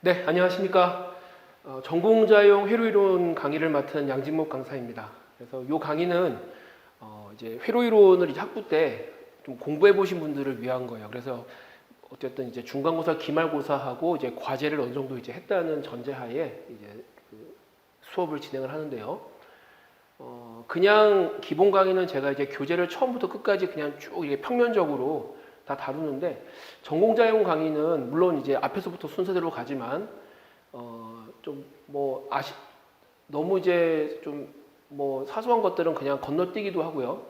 네, 안녕하십니까. 전공자용 회로이론 강의를 맡은 양진목 강사입니다. 그래서 이 강의는 이제 회로이론을 이제 학부 때 좀 공부해 보신 분들을 위한 거예요. 그래서 어쨌든 이제 중간고사, 기말고사하고 이제 과제를 어느 정도 이제 했다는 전제하에 이제 그 수업을 진행을 하는데요. 그냥 기본 강의는 제가 이제 교재를 처음부터 끝까지 그냥 쭉 이게 평면적으로 다 다루는데, 전공자용 강의는 물론 이제 앞에서부터 순서대로 가지만 좀 뭐 너무 이제 좀 뭐 사소한 것들은 그냥 건너뛰기도 하고요.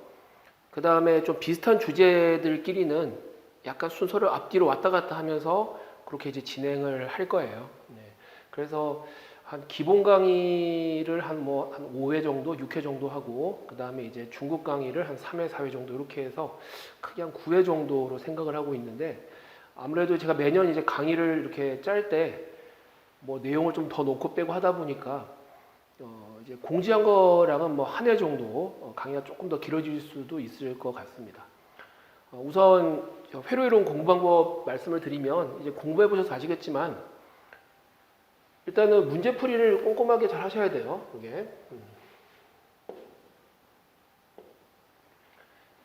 그 다음에 좀 비슷한 주제들끼리는 약간 순서를 앞뒤로 왔다 갔다 하면서 그렇게 이제 진행을 할 거예요. 네. 그래서 한 기본 강의를 한 5회 정도, 6회 정도 하고, 그 다음에 이제 중급 강의를 한 3회, 4회 정도 이렇게 해서 크게 한 9회 정도로 생각을 하고 있는데, 아무래도 제가 매년 이제 강의를 이렇게 짤 때 뭐 내용을 좀 더 넣고 빼고 하다 보니까 이제 공지한 거랑은 뭐 한 회 정도 강의가 조금 더 길어질 수도 있을 것 같습니다. 우선 회로이론 공부 방법 말씀을 드리면, 이제 공부해 보셔서 아시겠지만 일단은 문제풀이를 꼼꼼하게 잘 하셔야 돼요. 이게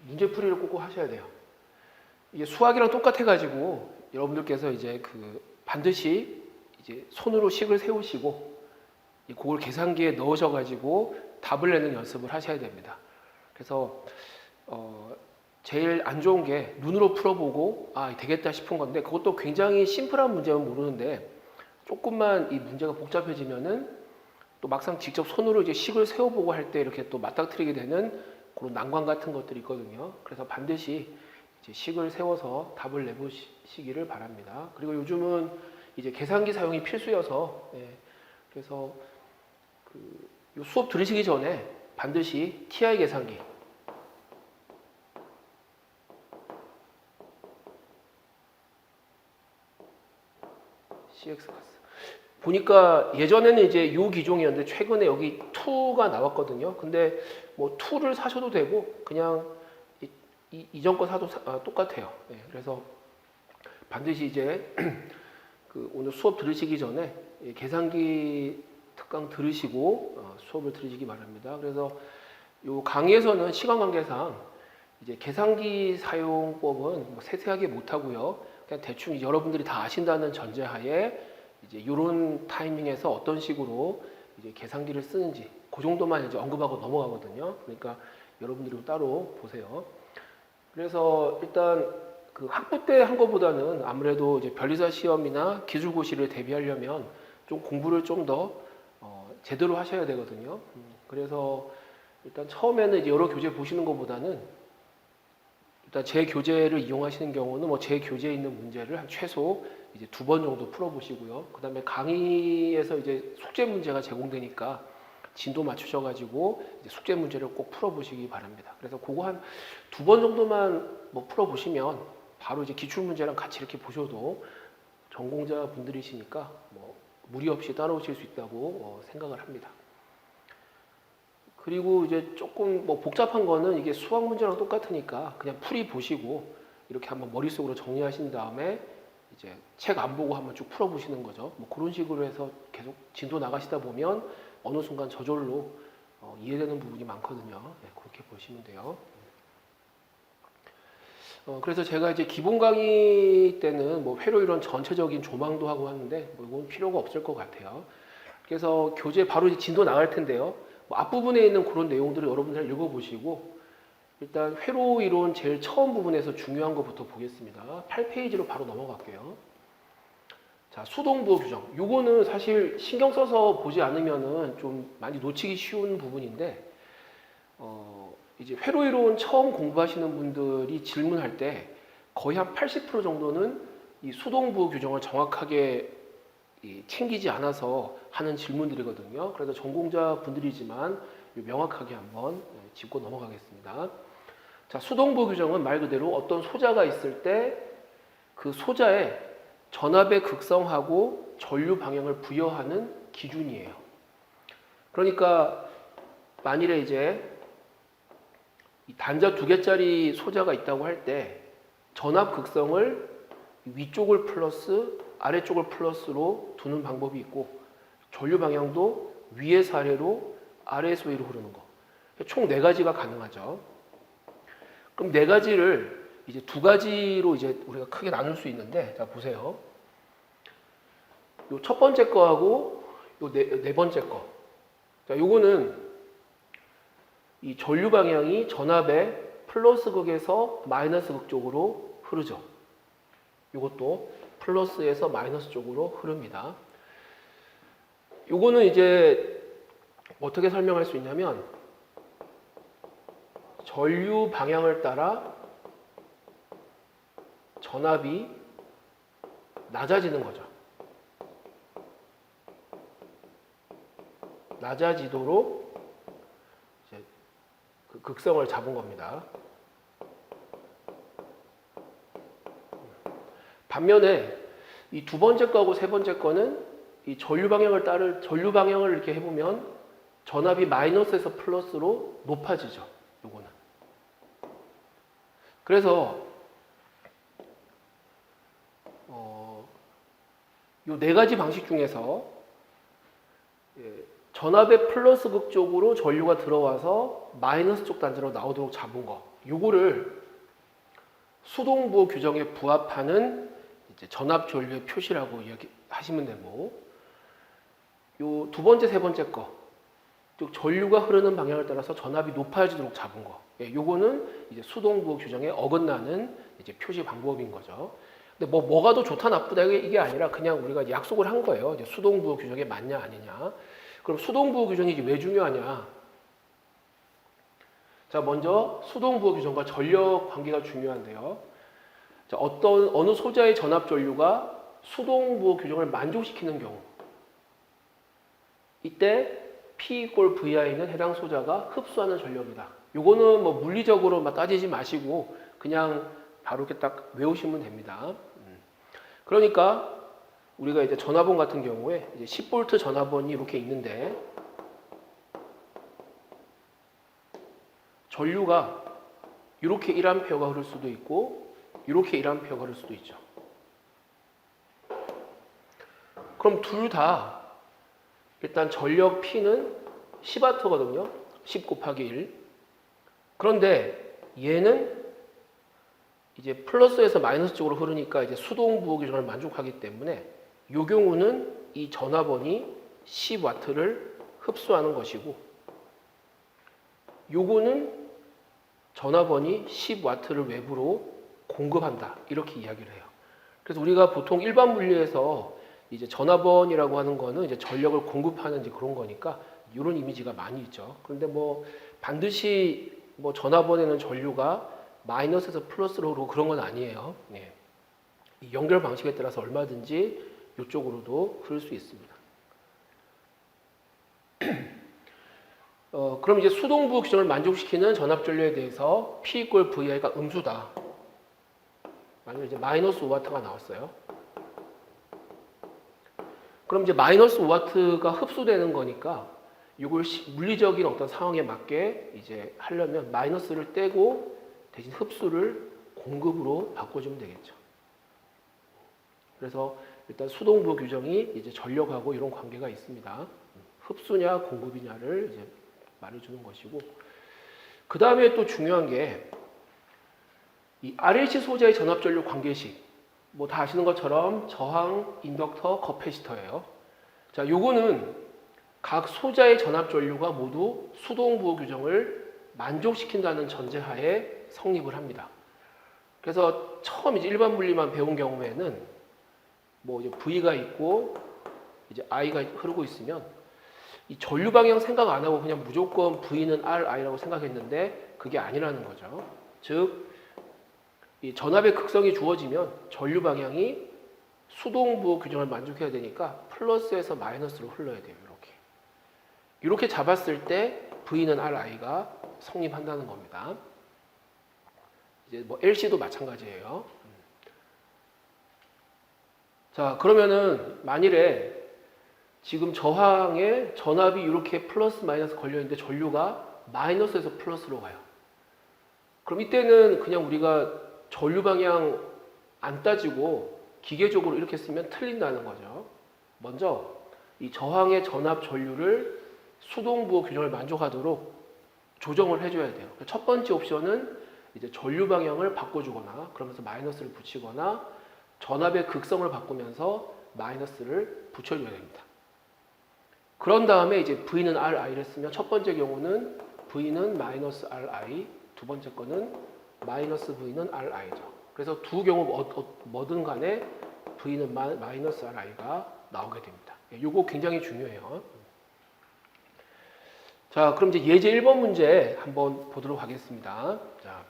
문제풀이를 꼭 하셔야 돼요. 이게 수학이랑 똑같아 가지고 여러분들께서 이제 반드시 이제 손으로 식을 세우시고 그걸 계산기에 넣으셔 가지고 답을 내는 연습을 하셔야 됩니다. 그래서 제일 안 좋은 게 눈으로 풀어보고 되겠다 싶은 건데, 그것도 굉장히 심플한 문제면 모르는데 조금만 이 문제가 복잡해지면은 또 막상 직접 손으로 이제 식을 세워보고 할 때 이렇게 또 맞닥뜨리게 되는 그런 난관 같은 것들이 있거든요. 그래서 반드시 이제 식을 세워서 답을 내보시기를 바랍니다. 그리고 요즘은 이제 계산기 사용이 필수여서, 그래서 요 수업 들으시기 전에 반드시 TI 계산기, CX 가스. 보니까 예전에는 이제 요 기종이었는데 최근에 여기 2가 나왔거든요. 근데 뭐 2를 사셔도 되고 그냥 이전 거 사도 똑같아요. 그래서 반드시 이제 오늘 수업 들으시기 전에 계산기 특강 들으시고 수업을 들으시기 바랍니다. 그래서 요 강의에서는 시간 관계상 이제 계산기 사용법은 뭐 세세하게 못 하고요. 그냥 대충 여러분들이 다 아신다는 전제하에 이제 이런 타이밍에서 어떤 식으로 이제 계산기를 쓰는지 그 정도만 이제 언급하고 넘어가거든요. 그러니까 여러분들이 따로 보세요. 그래서 일단 학부 때 한 것보다는 아무래도 이제 변리사 시험이나 기술고시를 대비하려면 좀 공부를 좀 더 제대로 하셔야 되거든요. 그래서 일단 처음에는 이제 여러 교재 보시는 것보다는 일단 제 교재를 이용하시는 경우는 뭐 제 교재에 있는 문제를 한 최소 이제 2번 정도 풀어보시고요. 그 다음에 강의에서 이제 숙제 문제가 제공되니까 진도 맞추셔가지고 이제 숙제 문제를 꼭 풀어보시기 바랍니다. 그래서 그거 한 2번 정도만 뭐 풀어보시면 바로 이제 기출 문제랑 같이 이렇게 보셔도 전공자 분들이시니까 뭐 무리 없이 따라오실 수 있다고 생각을 합니다. 그리고 이제 조금 뭐 복잡한 거는 이게 수학 문제랑 똑같으니까 그냥 풀이 보시고 이렇게 한번 머릿속으로 정리하신 다음에 이제 책 안 보고 한번 쭉 풀어보시는 거죠. 뭐 그런 식으로 해서 계속 진도 나가시다 보면 어느 순간 저절로 이해되는 부분이 많거든요. 그렇게 보시면 돼요. 그래서 제가 이제 기본 강의 때는 뭐 회로이론 전체적인 조망도 하고 하는데 뭐 이건 필요가 없을 것 같아요. 그래서 교재 바로 이제 진도 나갈 텐데요. 뭐 앞부분에 있는 그런 내용들을 여러분들 읽어보시고, 일단 회로이론 제일 처음 부분에서 중요한 것부터 보겠습니다. 8페이지로 바로 넘어갈게요. 자, 수동부호 규정. 요거는 사실 신경 써서 보지 않으면은 좀 많이 놓치기 쉬운 부분인데, 이제 회로이론 처음 공부하시는 분들이 질문할 때 거의 한 80% 정도는 이 수동부호 규정을 정확하게 챙기지 않아서 하는 질문들이거든요. 그래서 전공자 분들이지만 명확하게 한번 짚고 넘어가겠습니다. 자, 수동부호 규정은 말 그대로 어떤 소자가 있을 때 그 소자에 전압의 극성하고 전류 방향을 부여하는 기준이에요. 그러니까 만일에 이제 단자 2개짜리 소자가 있다고 할 때 전압 극성을 위쪽을 플러스 아래쪽을 플러스로 두는 방법이 있고, 전류 방향도 위에서 아래로, 아래에서 위로 흐르는 거. 총 4가지가 가능하죠. 그럼 4가지를 이제 2가지로 이제 우리가 크게 나눌 수 있는데, 자 보세요. 요 첫 번째 거하고 요 네 번째 거. 자, 요거는 이 전류 방향이 전압의 플러스 극에서 마이너스 극 쪽으로 흐르죠. 요것도 플러스에서 마이너스 쪽으로 흐릅니다. 요거는 이제 어떻게 설명할 수 있냐면, 전류 방향을 따라 전압이 낮아지는 거죠. 낮아지도록 이제 그 극성을 잡은 겁니다. 반면에 이 2번째 거하고 3번째 거는 이 전류 방향을 이렇게 해보면 전압이 마이너스에서 플러스로 높아지죠. 요거는. 그래서 요 4가지 방식 중에서 전압의 플러스 극 쪽으로 전류가 들어와서 마이너스 쪽 단지로 나오도록 잡은 거, 요거를 수동부호 규정에 부합하는 이제 전압 전류의 표시라고 이야기하시면 되고, 요 2번째, 3번째 거, 즉 전류가 흐르는 방향을 따라서 전압이 높아지도록 잡은 거, 요거는 이제 수동부호 규정에 어긋나는 이제 표시 방법인 거죠. 근데 뭐가 더 좋다 나쁘다 이게 아니라 그냥 우리가 약속을 한 거예요. 이제 수동부호 규정에 맞냐 아니냐. 그럼 수동부호 규정이 이제 왜 중요하냐? 자, 먼저 수동부호 규정과 전력 관계가 중요한데요. 자, 어느 소자의 전압 전류가 수동부호 규정을 만족시키는 경우, 이때 P = VI는 해당 소자가 흡수하는 전력이다. 요거는 뭐 물리적으로 막 따지지 마시고 그냥 바로 이렇게 딱 외우시면 됩니다. 그러니까 우리가 이제 전화번 같은 경우에 이제 10V 전화번이 이렇게 있는데, 전류가 이렇게 1A가 흐를 수도 있고 이렇게 1A가 흐를 수도 있죠. 그럼 둘 다 일단 전력 P는 10W거든요. 10 곱하기 1. 그런데 얘는 이제 플러스에서 마이너스 쪽으로 흐르니까 이제 수동부호 규정을 만족하기 때문에 이 경우는 이 전화번이 10W를 흡수하는 것이고, 요거는 전화번이 10W를 외부로 공급한다, 이렇게 이야기를 해요. 그래서 우리가 보통 일반 물리에서 이제 전화번이라고 하는 거는 이제 전력을 공급하는 이제 그런 거니까 이런 이미지가 많이 있죠. 그런데 뭐 반드시 뭐 전화번에는 전류가 마이너스에서 플러스로 흐르고 그런 건 아니에요. 네. 이 연결 방식에 따라서 얼마든지 이쪽으로도 흐를 수 있습니다. 그럼 이제 수동부호 규정을 만족시키는 전압 전류에 대해서 P = VI가 음수다. 만약에 이제 마이너스 5W가 나왔어요. 그럼 이제 마이너스 5W가 흡수되는 거니까 이걸 물리적인 어떤 상황에 맞게 이제 하려면 마이너스를 떼고 대신 흡수를 공급으로 바꿔주면 되겠죠. 그래서 일단 수동부호 규정이 이제 전력하고 이런 관계가 있습니다. 흡수냐 공급이냐를 이제 말해주는 것이고, 그 다음에 또 중요한 게 이 RLC 소자의 전압 전류 관계식, 뭐 다 아시는 것처럼 저항, 인덕터, 커패시터예요. 자, 요거는 각 소자의 전압 전류가 모두 수동부호 규정을 만족시킨다는 전제하에 성립을 합니다. 그래서 처음 이제 일반 물리만 배운 경우에는 뭐 이제 V가 있고 이제 I가 흐르고 있으면 이 전류 방향 생각 안 하고 그냥 무조건 V는 RI라고 생각했는데 그게 아니라는 거죠. 즉, 이 전압의 극성이 주어지면 전류 방향이 수동부호 규정을 만족해야 되니까 플러스에서 마이너스로 흘러야 돼요. 이렇게 잡았을 때 V는 RI가 성립한다는 겁니다. 이제 뭐 LC도 마찬가지예요. 자, 그러면은 만일에 지금 저항에 전압이 이렇게 플러스 마이너스 걸려 있는데 전류가 마이너스에서 플러스로 가요. 그럼 이때는 그냥 우리가 전류 방향 안 따지고 기계적으로 이렇게 쓰면 틀린다는 거죠. 먼저 이 저항의 전압 전류를 수동부호 규정을 만족하도록 조정을 해줘야 돼요. 첫 번째 옵션은 이제 전류 방향을 바꿔주거나 그러면서 마이너스를 붙이거나 전압의 극성을 바꾸면서 마이너스를 붙여줘야 됩니다. 그런 다음에 이제 V는 RI를 쓰면 첫 번째 경우는 V는 마이너스 RI, 두 번째 거는 마이너스 V는 RI죠. 그래서 두 경우 뭐든 간에 V는 마이너스 RI가 나오게 됩니다. 이거 굉장히 중요해요. 자, 그럼 이제 예제 1번 문제 한번 보도록 하겠습니다. 자,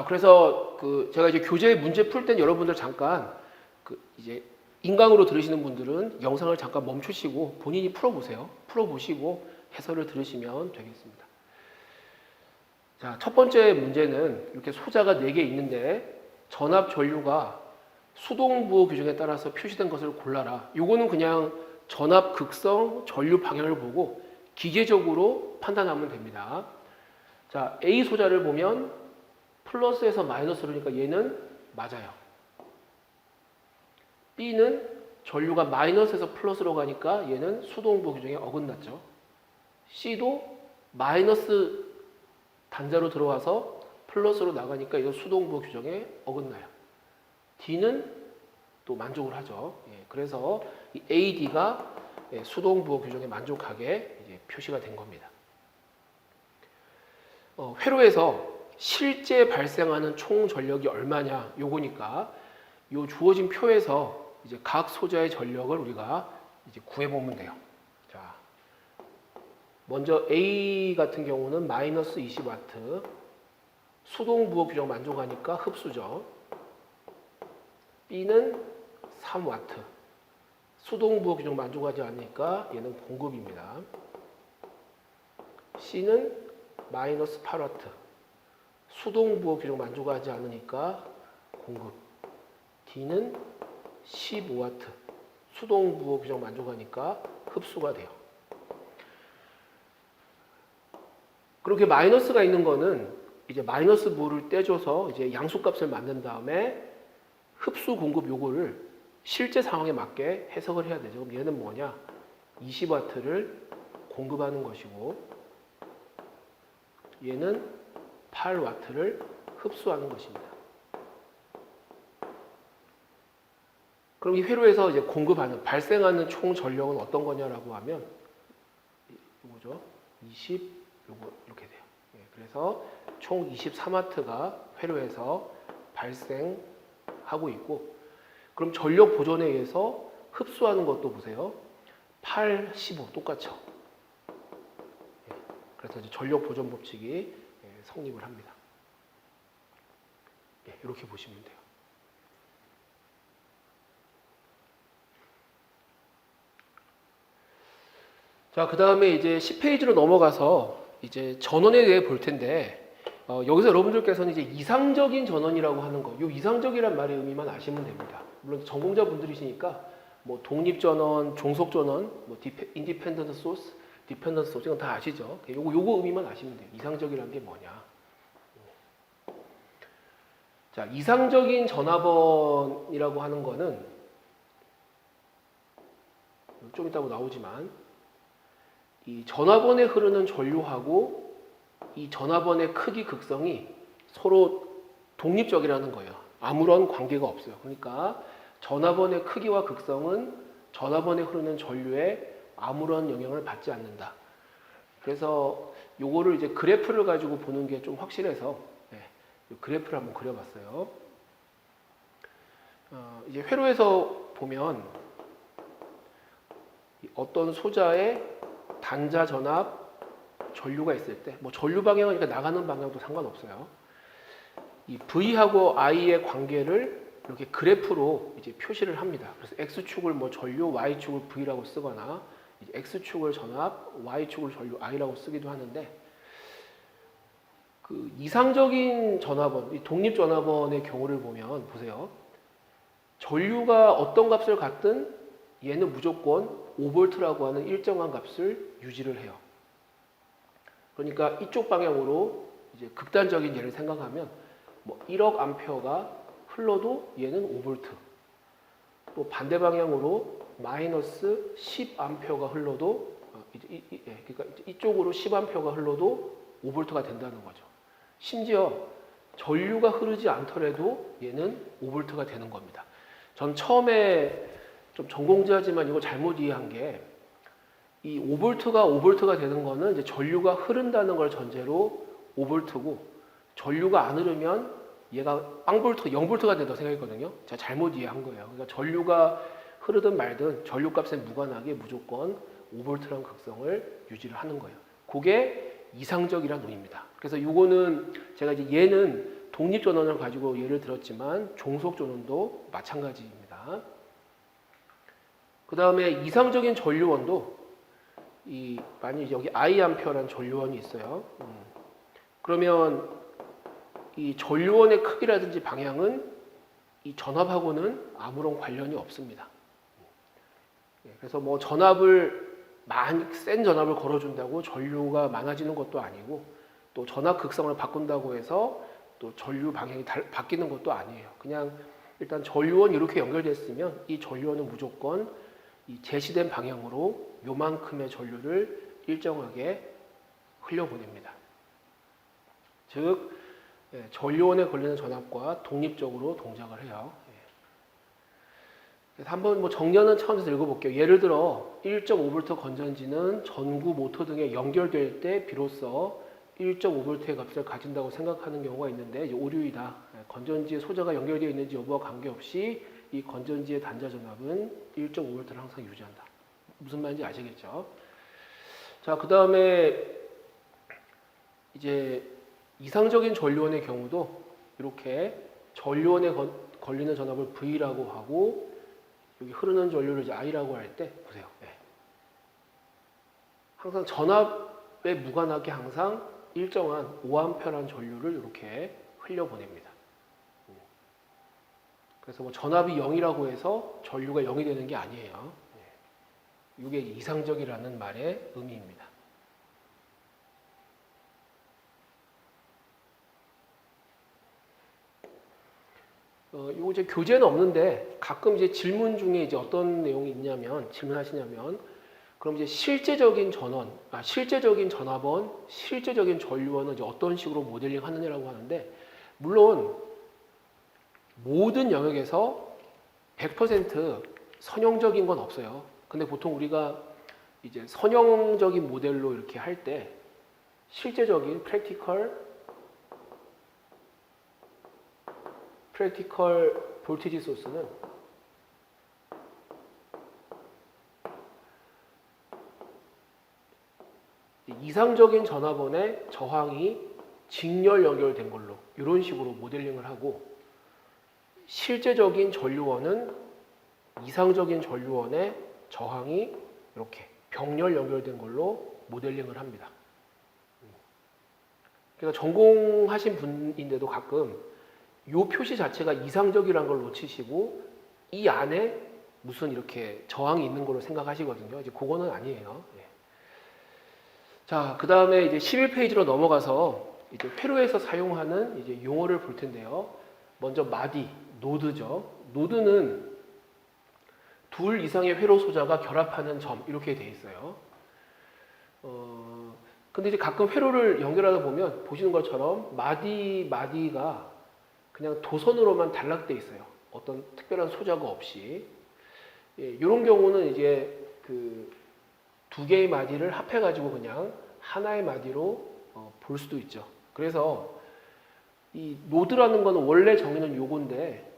그래서 제가 이제 교재 문제 풀 땐 여러분들 잠깐 이제 인강으로 들으시는 분들은 영상을 잠깐 멈추시고 본인이 풀어보세요. 풀어보시고 해설을 들으시면 되겠습니다. 자, 첫 번째 문제는 이렇게 소자가 4개 있는데 전압 전류가 수동부호 규정에 따라서 표시된 것을 골라라. 요거는 그냥 전압 극성 전류 방향을 보고 기계적으로 판단하면 됩니다. 자, A 소자를 보면 플러스에서 마이너스로니까 얘는 맞아요. B는 전류가 마이너스에서 플러스로 가니까 얘는 수동부호 규정에 어긋났죠. C도 마이너스 단자로 들어와서 플러스로 나가니까 이거 수동부호 규정에 어긋나요. D는 또 만족을 하죠. 그래서 이 A, D가 수동부호 규정에 만족하게 이제 표시가 된 겁니다. 회로에서 실제 발생하는 총 전력이 얼마냐 요거니까 요 주어진 표에서 이제 각 소자의 전력을 우리가 이제 구해보면 돼요. 자, 먼저 A 같은 경우는 마이너스 20W 수동부호 규정 만족하니까 흡수죠. B는 3W 수동부호 규정 만족하지 않으니까 얘는 공급입니다. C는 마이너스 8W 수동부호 규정 만족하지 않으니까 공급. D는 15W 수동부호 규정 만족하니까 흡수가 돼요. 그렇게 마이너스가 있는 거는 이제 마이너스 부호를 떼줘서 이제 양수값을 만든 다음에 흡수 공급 요거를 실제 상황에 맞게 해석을 해야 되죠. 그럼 얘는 뭐냐? 20W를 공급하는 것이고 얘는 8W를 흡수하는 것입니다. 그럼 이 회로에서 이제 공급하는 발생하는 총 전력은 어떤 거냐라고 하면 이거죠. 20 요거 이렇게 돼요. 그래서 총 23W가 회로에서 발생하고 있고 그럼 전력 보존에 의해서 흡수하는 것도 보세요. 8, 15 똑같죠. 그래서 이제 전력 보존 법칙이 성립을 합니다. 이렇게 보시면 돼요. 자, 그 다음에 이제 10페이지로 넘어가서 이제 전원에 대해 볼 텐데, 여기서 여러분들께서는 이제 이상적인 전원이라고 하는 거, 이 이상적이란 말의 의미만 아시면 됩니다. 물론 전공자 분들이시니까 뭐 독립 전원, 종속 전원, 뭐 인디펜던트 소스, 디펜던트 소스 이건 다 아시죠? 요거 의미만 아시면 돼요. 이상적이란 게 뭐냐? 자, 이상적인 전압원이라고 하는 거는 좀 이따 나오지만 이 전압원에 흐르는 전류하고 이 전압원의 크기 극성이 서로 독립적이라는 거예요. 아무런 관계가 없어요. 그러니까 전압원의 크기와 극성은 전압원에 흐르는 전류에 아무런 영향을 받지 않는다. 그래서 요거를 이제 그래프를 가지고 보는 게 좀 확실해서 그래프를 한번 그려봤어요. 이제 회로에서 보면 어떤 소자의 단자 전압 전류가 있을 때, 뭐 전류 방향은 그러니까 나가는 방향도 상관없어요. 이 V하고 I의 관계를 이렇게 그래프로 이제 표시를 합니다. 그래서 X축을 뭐 전류, Y축을 V라고 쓰거나 X축을 전압, Y축을 전류 I라고 쓰기도 하는데 그 이상적인 전압원, 이 독립 전압원의 경우를 보면 보세요. 전류가 어떤 값을 갖든 얘는 무조건 5V라고 하는 일정한 값을 유지를 해요. 그러니까 이쪽 방향으로 이제 극단적인 예를 생각하면 뭐 1억 암페어가 흘러도 얘는 5V. 또 반대 방향으로 마이너스 10A가 흘러도 그러니까 이쪽으로 10A가 흘러도 5V가 된다는 거죠. 심지어 전류가 흐르지 않더라도 얘는 5V가 되는 겁니다. 전 처음에 좀 전공자지만 이거 잘못 이해한 게 이 5V가 되는 거는 이제 전류가 흐른다는 걸 전제로 5V고 전류가 안 흐르면 얘가 0V가 된다고 생각했거든요. 제가 잘못 이해한 거예요. 그러니까 전류가 흐르든 말든 전류값에 무관하게 무조건 5V라는 극성을 유지를 하는 거예요. 그게 이상적이라는 논입니다. 그래서 이거는 제가 이제 얘는 독립전원을 가지고 예를 들었지만 종속전원도 마찬가지입니다. 그 다음에 이상적인 전류원도 만약 여기 I아페어라는 전류원이 있어요. 그러면 이 전류원의 크기라든지 방향은 이 전압하고는 아무런 관련이 없습니다. 그래서 뭐 센 전압을 걸어준다고 전류가 많아지는 것도 아니고 또 전압 극성을 바꾼다고 해서 또 전류 방향이 바뀌는 것도 아니에요. 그냥 일단 전류원이 이렇게 연결됐으면 이 전류원은 무조건 이 제시된 방향으로 요만큼의 전류를 일정하게 흘려보냅니다. 즉 전류원에 걸리는 전압과 독립적으로 동작을 해요. 그래서 한번 뭐 정리하는 차원에서 읽어볼게요. 예를 들어 1.5V 건전지는 전구 모터 등에 연결될 때 비로소 1.5V의 값을 가진다고 생각하는 경우가 있는데 이제 오류이다. 건전지의 소자가 연결되어 있는지 여부와 관계없이 이 건전지의 단자 전압은 1.5V를 항상 유지한다. 무슨 말인지 아시겠죠? 자, 그 다음에 이제 이상적인 전류원의 경우도 이렇게 전류원에 걸리는 전압을 V라고 하고 여기 흐르는 전류를 이제 I라고 할 때 보세요. 항상 전압에 무관하게 항상 일정한 5A라는 전류를 이렇게 흘려보냅니다. 그래서 뭐 전압이 0이라고 해서 전류가 0이 되는 게 아니에요. 이게 이상적이라는 말의 의미입니다. 요거 이제 교재는 없는데 가끔 이제 질문 중에 이제 어떤 내용이 있냐면 질문하시냐면 그럼 이제 실제적인 전원, 실제적인 전압원, 실제적인 전류원은 이제 어떤 식으로 모델링 하느냐라고 하는데 물론 모든 영역에서 100% 선형적인 건 없어요. 근데 보통 우리가 이제 선형적인 모델로 이렇게 할 때 실제적인 practical 볼티지 소스는 이상적인 전압원의 저항이 직렬 연결된 걸로 이런 식으로 모델링을 하고 실제적인 전류원은 이상적인 전류원의 저항이 이렇게 병렬 연결된 걸로 모델링을 합니다. 그러니까 전공하신 분인데도 가끔 이 표시 자체가 이상적이라는 걸 놓치시고 이 안에 무슨 이렇게 저항이 있는 걸로 생각하시거든요. 이제 그거는 아니에요. 자, 그 다음에 이제 11페이지로 넘어가서 이제 회로에서 사용하는 이제 용어를 볼 텐데요. 먼저 마디, 노드죠. 노드는 둘 이상의 회로 소자가 결합하는 점 이렇게 돼 있어요. 근데 이제 가끔 회로를 연결하다 보면 보시는 것처럼 마디가 그냥 도선으로만 단락돼 있어요. 어떤 특별한 소자가 없이. 이런 경우는 이제 그 두 개의 마디를 합해가지고 그냥 하나의 마디로 볼 수도 있죠. 그래서 이 노드라는 거는 원래 정의는 요건데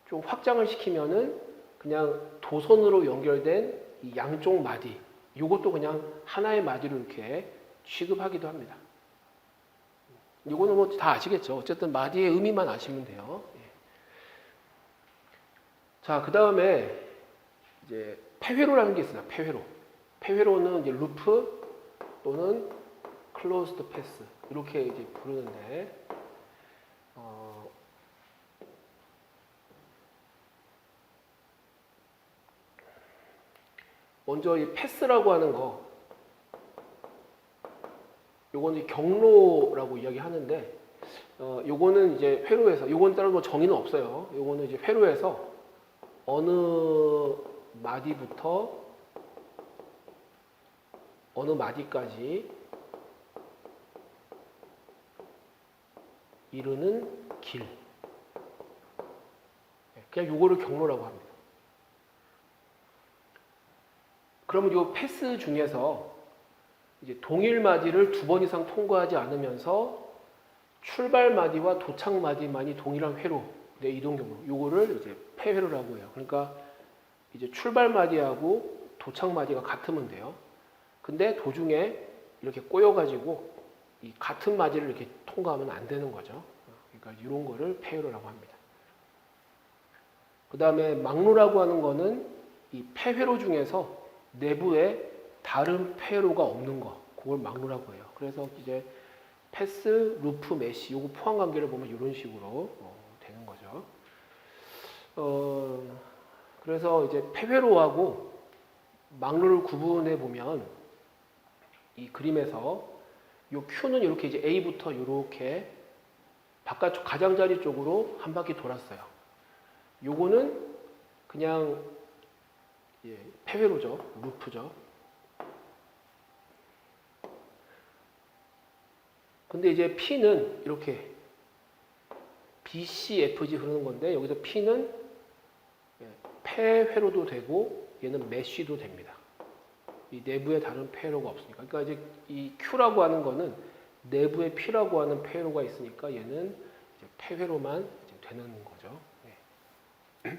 좀 확장을 시키면은 그냥 도선으로 연결된 이 양쪽 마디, 요것도 그냥 하나의 마디로 이렇게 취급하기도 합니다. 이거는 뭐 다 아시겠죠. 어쨌든 마디의 의미만 아시면 돼요. 자, 그 다음에 이제 폐회로라는 게 있어요. 폐회로는 이제 루프 또는 클로즈드 패스 이렇게 이제 부르는데 먼저 이 패스라고 하는 거, 요거는 경로라고 이야기하는데, 요거는 이제 회로에서, 요건 따로 뭐 정의는 없어요. 요거는 이제 회로에서 어느 마디부터 어느 마디까지 이르는 길. 그냥 요거를 경로라고 합니다. 그러면 요 패스 중에서 이제 동일 마디를 2번 이상 통과하지 않으면서 출발 마디와 도착 마디만이 동일한 회로 내 이동 경로. 요거를 이제 폐회로라고 해요. 그러니까 이제 출발 마디하고 도착 마디가 같으면 돼요. 근데 도중에 이렇게 꼬여가지고 이 같은 마디를 이렇게 통과하면 안 되는 거죠. 그러니까 이런 거를 폐회로라고 합니다. 그 다음에 막로라고 하는 거는 이 폐회로 중에서 내부에 다른 폐회로가 없는 거, 그걸 막로라고 해요. 그래서 이제 패스, 루프, 메시, 요거 포함 관계를 보면 이런 식으로 되는 거죠. 그래서 이제 폐회로하고 막로를 구분해 보면 이 그림에서 요 Q는 이렇게 이제 A부터 이렇게 바깥쪽 가장자리 쪽으로 한 바퀴 돌았어요. 요거는 그냥 폐회로죠, 루프죠. 근데 이제 P는 이렇게 BCFG 흐르는 건데 여기서 P는 폐회로도 되고 얘는 메쉬도 됩니다. 이 내부에 다른 폐회로가 없으니까. 그러니까 이제 이 Q라고 하는 거는 내부에 P라고 하는 폐회로가 있으니까 얘는 이제 폐회로만 이제 되는 거죠. 네.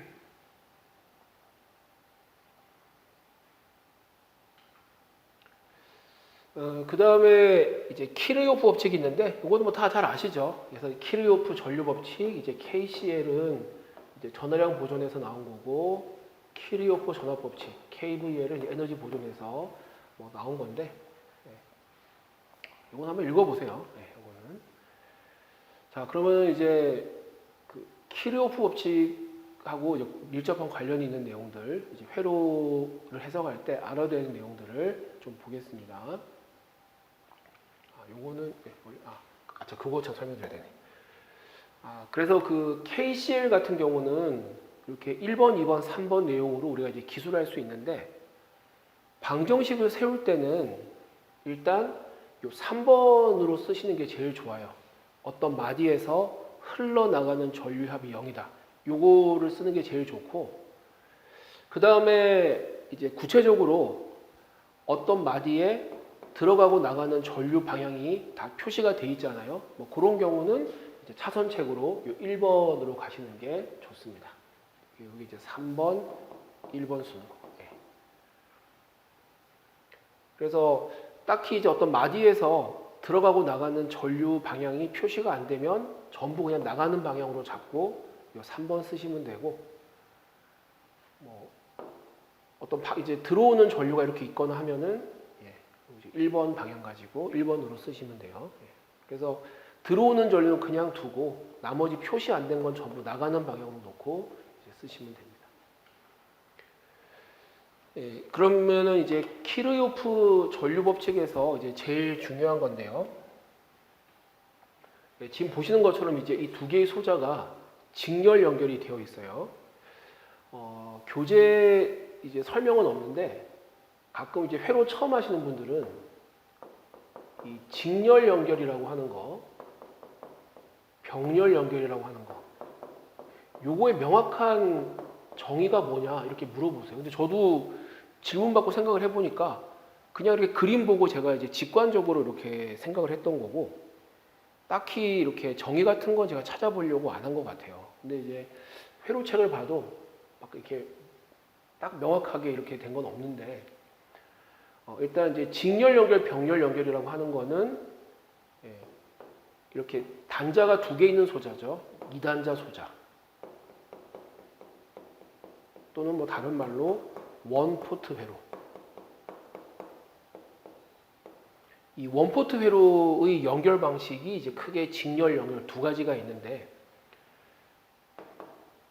그 다음에 이제 키르요프 법칙이 있는데 이것도 뭐 다 잘 아시죠? 그래서 키르요프 전류 법칙, 이제 KCL은 이제 전화량 보존에서 나온 거고 키르요프 전압 법칙, KVL은 에너지 보존에서 뭐 나온 건데 이건 한번 읽어보세요. 이거는 자 그러면 이제 그 키르요프 법칙하고 이제 밀접한 관련이 있는 내용들, 이제 회로를 해석할 때 알아야 되는 내용들을 좀 보겠습니다. 요거는 그거 참 설명드려야 되네. 그래서 그 KCL 같은 경우는 이렇게 1번, 2번, 3번 내용으로 우리가 이제 기술할 수 있는데 방정식을 세울 때는 일단 요 3번으로 쓰시는 게 제일 좋아요. 어떤 마디에서 흘러나가는 전류합이 0이다. 요거를 쓰는 게 제일 좋고 그 다음에 이제 구체적으로 어떤 마디에 들어가고 나가는 전류 방향이 다 표시가 돼 있잖아요. 뭐 그런 경우는 이제 차선책으로 1번으로 가시는 게 좋습니다. 여기 이제 3번, 1번 쓰는 거. 그래서 딱히 이제 어떤 마디에서 들어가고 나가는 전류 방향이 표시가 안 되면 전부 그냥 나가는 방향으로 잡고 3번 쓰시면 되고, 뭐 어떤 이제 들어오는 전류가 이렇게 있거나 하면은 1번 방향 가지고 1번으로 쓰시면 돼요. 그래서 들어오는 전류는 그냥 두고 나머지 표시 안 된 건 전부 나가는 방향으로 놓고 이제 쓰시면 됩니다. 그러면은 이제 키르요프 전류 법칙에서 이제 제일 중요한 건데요. 지금 보시는 것처럼 이제 이 두 개의 소자가 직렬 연결이 되어 있어요. 교재 이제 설명은 없는데 가끔 이제 회로 처음 하시는 분들은 이 직렬 연결이라고 하는 거, 병렬 연결이라고 하는 거, 요거의 명확한 정의가 뭐냐 이렇게 물어보세요. 근데 저도 질문 받고 생각을 해보니까 그냥 이렇게 그림 보고 제가 이제 직관적으로 이렇게 생각을 했던 거고 딱히 이렇게 정의 같은 건 제가 찾아보려고 안 한 것 같아요. 근데 이제 회로책을 봐도 막 이렇게 딱 명확하게 이렇게 된 건 없는데 일단 이제 직렬 연결, 병렬 연결이라고 하는 거는 이렇게 단자가 두 개 있는 소자죠. 이단자 소자. 또는 뭐 다른 말로 원포트 회로. 이 원포트 회로의 연결 방식이 이제 크게 직렬 연결 두 가지가 있는데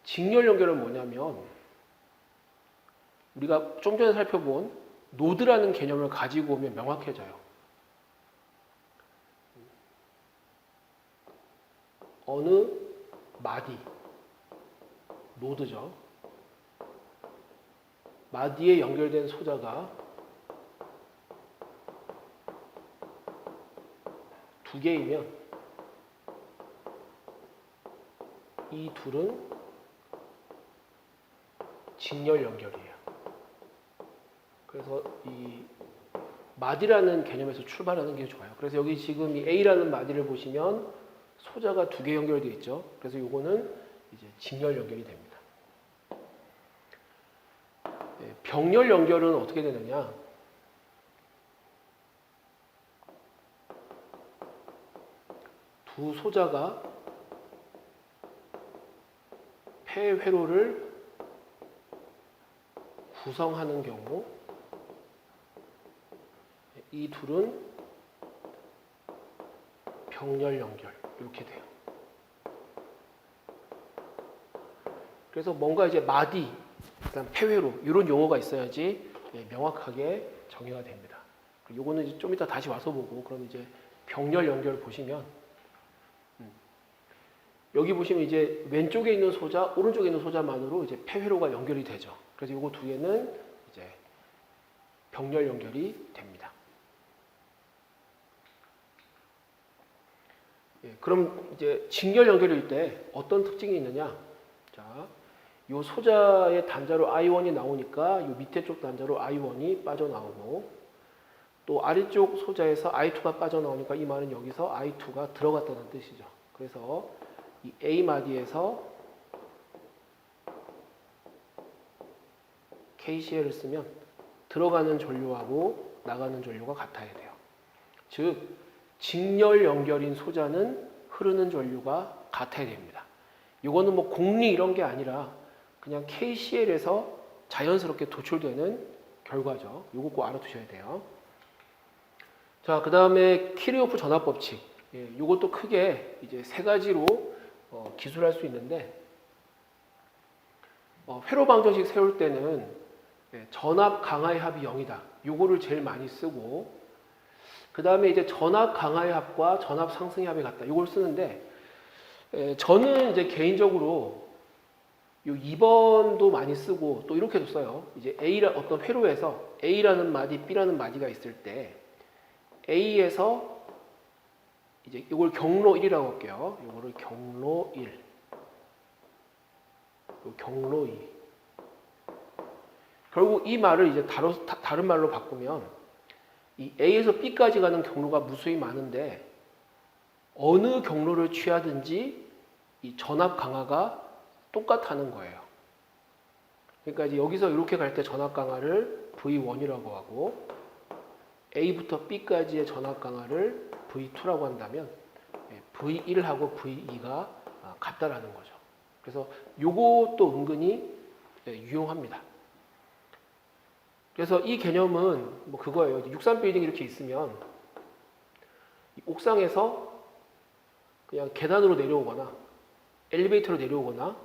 직렬 연결은 뭐냐면 우리가 좀 전에 살펴본 노드라는 개념을 가지고 오면 명확해져요. 어느 마디, 노드죠. 마디에 연결된 소자가 두 개이면 이 둘은 직렬 연결이에요. 그래서 이 마디라는 개념에서 출발하는 게 좋아요. 그래서 여기 지금 이 A라는 마디를 보시면 소자가 두 개 연결되어 있죠. 그래서 요거는 이제 직렬 연결이 됩니다. 병렬 연결은 어떻게 되느냐? 두 소자가 폐회로를 구성하는 경우 이 둘은 병렬 연결 이렇게 돼요. 그래서 뭔가 이제 마디, 그다음 폐회로 이런 용어가 있어야지 명확하게 정의가 됩니다. 요거는 이제 좀 이따 다시 와서 보고 그럼 이제 병렬 연결 보시면 여기 보시면 이제 왼쪽에 있는 소자, 오른쪽에 있는 소자만으로 이제 폐회로가 연결이 되죠. 그래서 요거 두 개는 이제 병렬 연결이 됩니다. 그럼 이제 직렬 연결일 때 어떤 특징이 있느냐? 자, 요 소자의 단자로 I1이 나오니까 요 밑에 쪽 단자로 I1이 빠져나오고 또 아래쪽 소자에서 I2가 빠져나오니까 이 말은 여기서 I2가 들어갔다는 뜻이죠. 그래서 이 A 마디에서 KCl을 쓰면 들어가는 전류하고 나가는 전류가 같아야 돼요. 즉 직렬 연결인 소자는 흐르는 전류가 같아야 됩니다. 이거는 뭐 공리 이런 게 아니라 그냥 KCl에서 자연스럽게 도출되는 결과죠. 이거 꼭 알아두셔야 돼요. 자, 그 다음에 키르호프 전압 법칙. 이것도 크게 이제 세 가지로 기술할 수 있는데 회로 방정식 세울 때는 전압 강하의 합이 0이다. 요거를 제일 많이 쓰고 그 다음에 이제 전압 강하의 합과 전압 상승의 합이 같다. 요걸 쓰는데 저는 이제 개인적으로 요 2번도 많이 쓰고 또 이렇게도 써요. 이제 어떤 회로에서 A라는 마디, B라는 마디가 있을 때 A에서 이제 이걸 경로 1이라고 할게요. 이거를 경로 1, 경로 2. 결국 이 말을 이제 다른 말로 바꾸면 이 A에서 B까지 가는 경로가 무수히 많은데 어느 경로를 취하든지 이 전압 강하가 똑같다는 거예요. 그러니까 이제 여기서 이렇게 갈 때 전압 강하를 V1이라고 하고 A부터 B까지의 전압 강하를 V2라고 한다면 V1하고 V2가 같다라는 거죠. 그래서 요것도 은근히 유용합니다. 그래서 이 개념은 뭐 그거예요. 63빌딩 이렇게 있으면 옥상에서 그냥 계단으로 내려오거나 엘리베이터로 내려오거나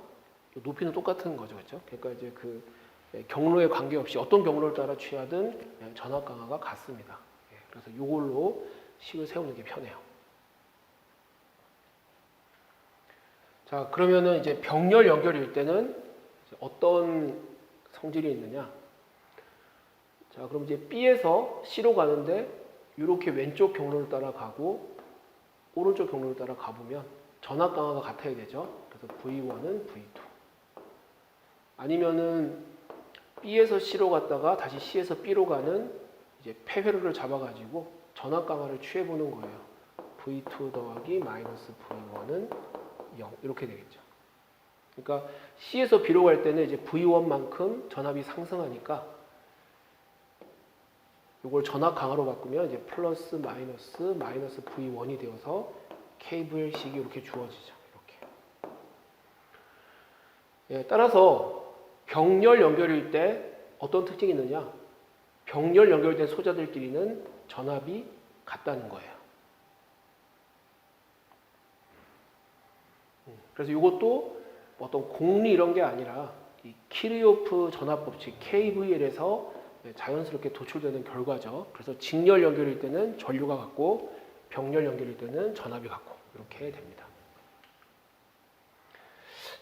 높이는 똑같은 거죠. 그렇죠? 그러니까 이제 그 경로에 관계없이 어떤 경로를 따라 취하든 전압 강하가 같습니다. 그래서 이걸로 식을 세우는 게 편해요. 자, 그러면은 이제 병렬 연결일 때는 어떤 성질이 있느냐? 자, 그럼 이제 B에서 C로 가는데 이렇게 왼쪽 경로를 따라 가고 오른쪽 경로를 따라 가보면 전압 강하가 같아야 되죠. 그래서 V1은 V2. 아니면은 B에서 C로 갔다가 다시 C에서 B로 가는 이제 폐회로를 잡아가지고 전압 강하를 취해보는 거예요. V2 더하기 마이너스 V1은 0 이렇게 되겠죠. 그러니까 C에서 B로 갈 때는 이제 V1만큼 전압이 상승하니까 이걸 전압 강하로 바꾸면 이제 플러스 마이너스 V1이 되어서 케이블식이 이렇게 주어지죠. 이렇게. 따라서 병렬 연결일 때 어떤 특징이 있느냐? 병렬 연결된 소자들끼리는 전압이 같다는 거예요. 그래서 이것도 어떤 공리 이런 게 아니라 이 키르호프 전압 법칙 KVL에서 자연스럽게 도출되는 결과죠. 그래서 직렬 연결일 때는 전류가 같고 병렬 연결일 때는 전압이 같고 이렇게 됩니다.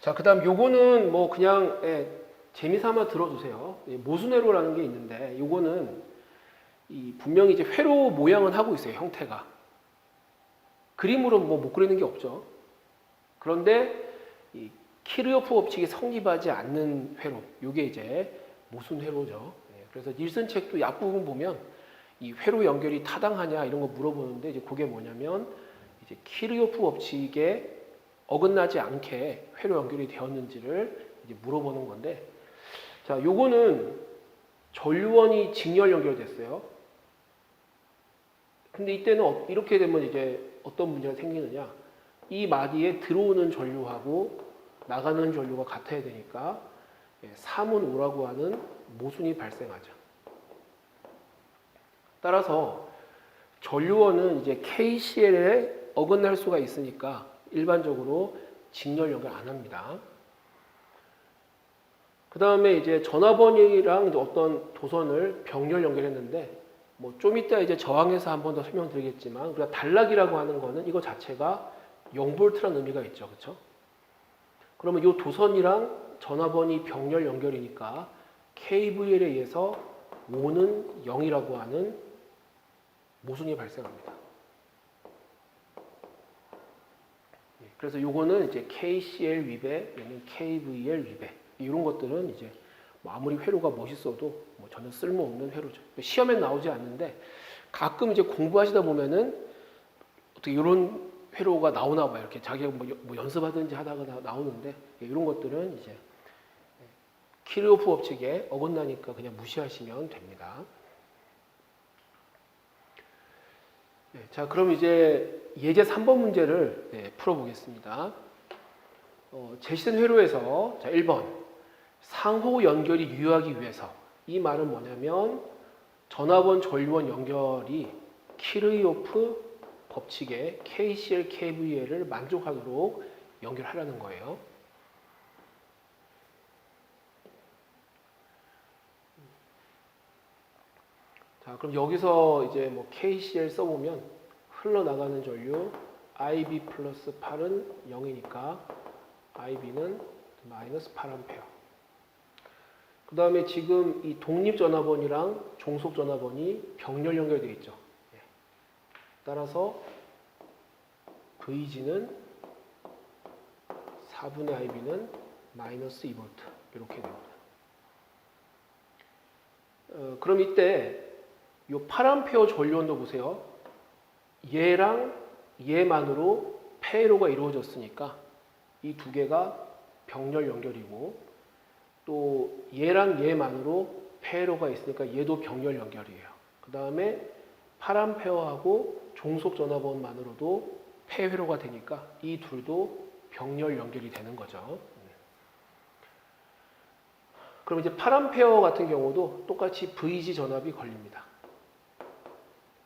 자, 그다음 요거는 뭐 그냥 재미삼아 들어주세요. 모순회로라는 게 있는데 이거는 분명히 이제 회로 모양은 하고 있어요. 형태가. 그림으로 뭐 못 그리는 게 없죠. 그런데 이 키르요프 법칙이 성립하지 않는 회로, 이게 이제 모순회로죠. 그래서 닐슨 책도 이 앞부분 보면 이 회로 연결이 타당하냐 이런 거 물어보는데 이제 그게 뭐냐면 이제 키르요프 법칙에 어긋나지 않게 회로 연결이 되었는지를 이제 물어보는 건데, 자, 요거는 전류원이 직렬 연결됐어요. 근데 이때는 이렇게 되면 이제 어떤 문제가 생기느냐? 이 마디에 들어오는 전류하고 나가는 전류가 같아야 되니까 3은 5라고 하는 모순이 발생하죠. 따라서 전류원은 이제 KCL에 어긋날 수가 있으니까 일반적으로 직렬 연결 안 합니다. 그 다음에 이제 전화번호랑 어떤 도선을 병렬 연결했는데, 뭐 좀 이따 이제 저항해서 한 번 더 설명드리겠지만, 우리가 단락이라고 하는 거는 이거 자체가 0V라는 의미가 있죠, 그렇죠? 그러면 이 도선이랑 전화번호 병렬 연결이니까 KVL에 의해서 5는 0이라고 하는 모순이 발생합니다. 그래서 요거는 이제 KCL 위배, 아니면 KVL 위배, 이런 것들은 이제 아무리 회로가 멋있어도 뭐 전혀 쓸모없는 회로죠. 시험에 나오지 않는데 가끔 이제 공부하시다 보면은 어떻게 이런 회로가 나오나 봐요. 이렇게 자기가 뭐 연습하든지 하다가 나오는데, 이런 것들은 이제 키르요프 법칙에 어긋나니까 그냥 무시하시면 됩니다. 자, 그럼 이제 예제 3번 문제를 풀어보겠습니다. 제시된 회로에서, 자, 1번 상호 연결이 유효하기 위해서, 이 말은 뭐냐면 전화번 전류원 연결이 키르요프 법칙의 KCL, KVL을 만족하도록 연결하라는 거예요. 자, 그럼 여기서 이제 뭐 KCL 써보면 흘러나가는 전류 IB 플러스 8은 0이니까 IB는 마이너스 8A. 그 다음에 지금 이 독립전화번이랑 종속전화번이 병렬 연결되어 있죠. 따라서 VG는 4분의 IB는 마이너스 2V 이렇게 됩니다. 그럼 이때 이 8A 전류원도 보세요. 얘랑 얘만으로 폐로가 이루어졌으니까 이 두 개가 병렬 연결이고, 또 얘랑 얘만으로 폐로가 있으니까 얘도 병렬 연결이에요. 그 다음에 8A하고 종속 전화번만으로도 폐회로가 되니까 이 둘도 병렬 연결이 되는 거죠. 그럼 이제 8A 같은 경우도 똑같이 VG 전압이 걸립니다.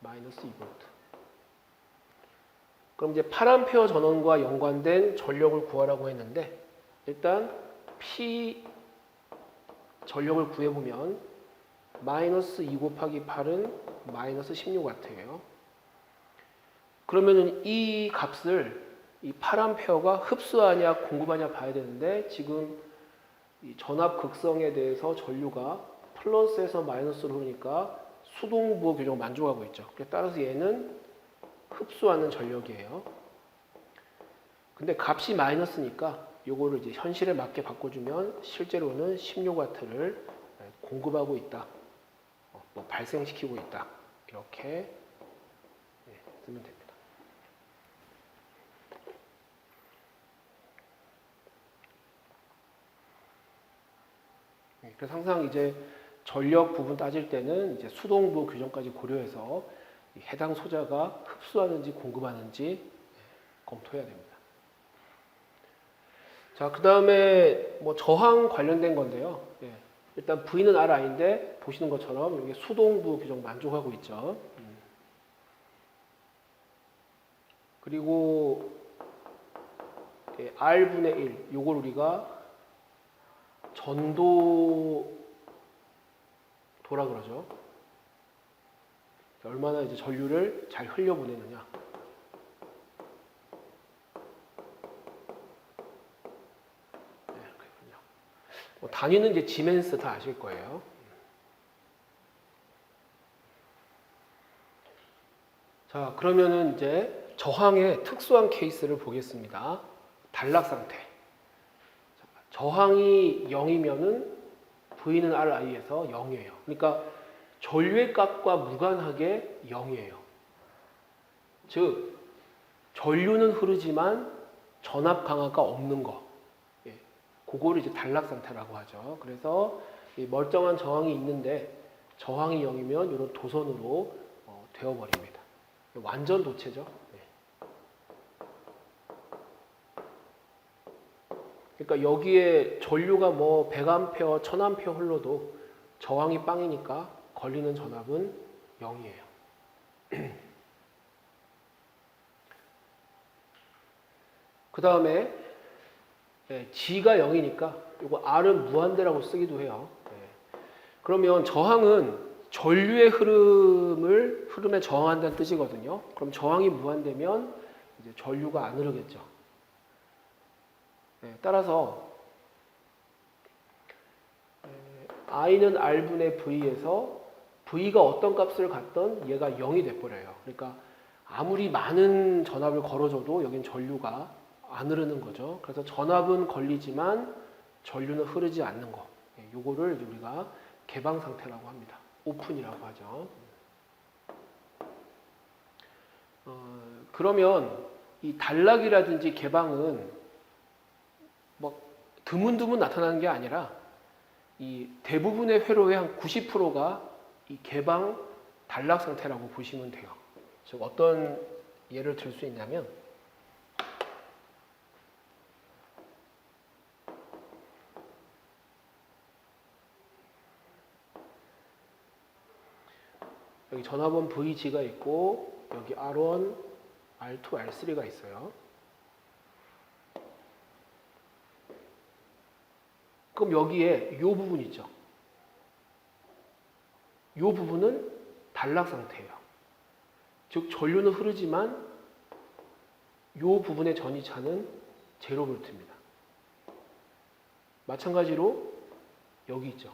마이너스 2V. 그럼 이제 8A 전원과 연관된 전력을 구하라고 했는데, 일단 P 전력을 구해보면 마이너스 2 곱하기 8은 마이너스 16W예요. 그러면은 이 값을 이 8A가 흡수하냐 공급하냐 봐야 되는데, 지금 이 전압 극성에 대해서 전류가 플러스에서 마이너스로 흐르니까 수동부호 규정을 만족하고 있죠. 따라서 얘는 흡수하는 전력이에요. 근데 값이 마이너스니까 요거를 이제 현실에 맞게 바꿔주면 실제로는 16W를 공급하고 있다, 뭐 발생시키고 있다, 이렇게 쓰면 됩니다. 그래서 항상 이제 전력 부분 따질 때는 이제 수동부 규정까지 고려해서 해당 소자가 흡수하는지 공급하는지 검토해야 됩니다. 자, 그 다음에 뭐 저항 관련된 건데요. 일단 V는 RI인데 보시는 것처럼 여기 수동부 규정 만족하고 있죠. 그리고 R분의 1, 요걸 우리가 전도도라 그러죠. 얼마나 이제 전류를 잘 흘려보내느냐. 단위는 이제 지멘스 다 아실 거예요. 자, 그러면은 이제 저항의 특수한 케이스를 보겠습니다. 단락 상태. 저항이 0이면은 V는 RI에서 0이에요. 그러니까 전류의 값과 무관하게 0이에요. 즉, 전류는 흐르지만 전압 강화가 없는 거. 예, 그거를 이제 단락 상태라고 하죠. 그래서 이 멀쩡한 저항이 있는데 저항이 0이면 이런 도선으로 되어버립니다. 완전 도체죠. 예. 그러니까 여기에 전류가 뭐 100A, 1000A 흘러도 저항이 빵이니까 걸리는 전압은 0이에요. 그 다음에 G가 0이니까 이거 R은 무한대라고 쓰기도 해요. 그러면 저항은 전류의 흐름에 저항한다는 뜻이거든요. 그럼 저항이 무한대면 이제 전류가 안 흐르겠죠. 따라서 I는 R분의 V에서 V가 어떤 값을 갖던 얘가 0이 돼버려요. 그러니까 아무리 많은 전압을 걸어줘도 여긴 전류가 안 흐르는 거죠. 그래서 전압은 걸리지만 전류는 흐르지 않는 거. 요거를 우리가 개방 상태라고 합니다. 오픈이라고 하죠. 그러면 이 단락이라든지 개방은 뭐 드문드문 나타나는 게 아니라 이 대부분의 회로의 한 90%가 이 개방 단락 상태라고 보시면 돼요. 즉 어떤 예를 들 수 있냐면 여기 전압원 VG가 있고 여기 R1, R2, R3가 있어요. 그럼 여기에 이 부분 있죠. 이 부분은 단락 상태예요. 즉 전류는 흐르지만 이 부분의 전이차는 0V입니다. 마찬가지로 여기 있죠.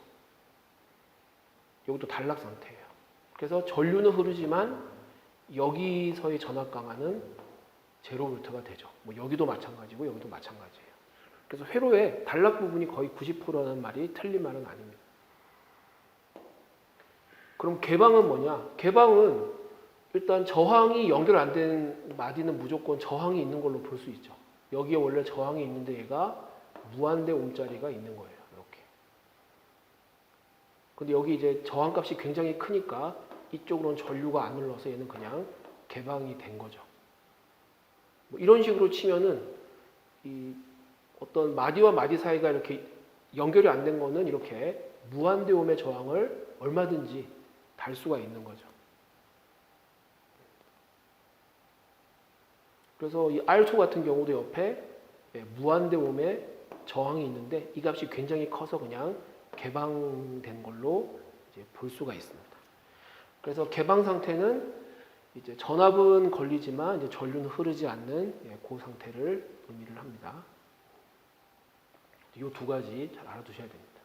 여기도 단락 상태예요. 그래서 전류는 흐르지만 여기서의 전압 강화는 0V가 되죠. 뭐 여기도 마찬가지고 여기도 마찬가지예요. 그래서 회로의 단락 부분이 거의 90%라는 말이 틀린 말은 아닙니다. 그럼 개방은 뭐냐? 개방은 일단 저항이 연결 안 된 마디는 무조건 저항이 있는 걸로 볼 수 있죠. 여기에 원래 저항이 있는데 얘가 무한대 옴짜리가 있는 거예요. 이렇게. 근데 여기 이제 저항값이 굉장히 크니까 이쪽으로는 전류가 안 흘러서 얘는 그냥 개방이 된 거죠. 뭐 이런 식으로 치면은 이 어떤 마디와 마디 사이가 이렇게 연결이 안 된 거는 이렇게 무한대 옴의 저항을 얼마든지 달 수가 있는 거죠. 그래서 이 R2 같은 경우도 옆에 무한대 옴의 저항이 있는데 이 값이 굉장히 커서 그냥 개방된 걸로 이제 볼 수가 있습니다. 그래서 개방 상태는 이제 전압은 걸리지만 이제 전류는 흐르지 않는 그 상태를 의미를 합니다. 이 두 가지 잘 알아두셔야 됩니다.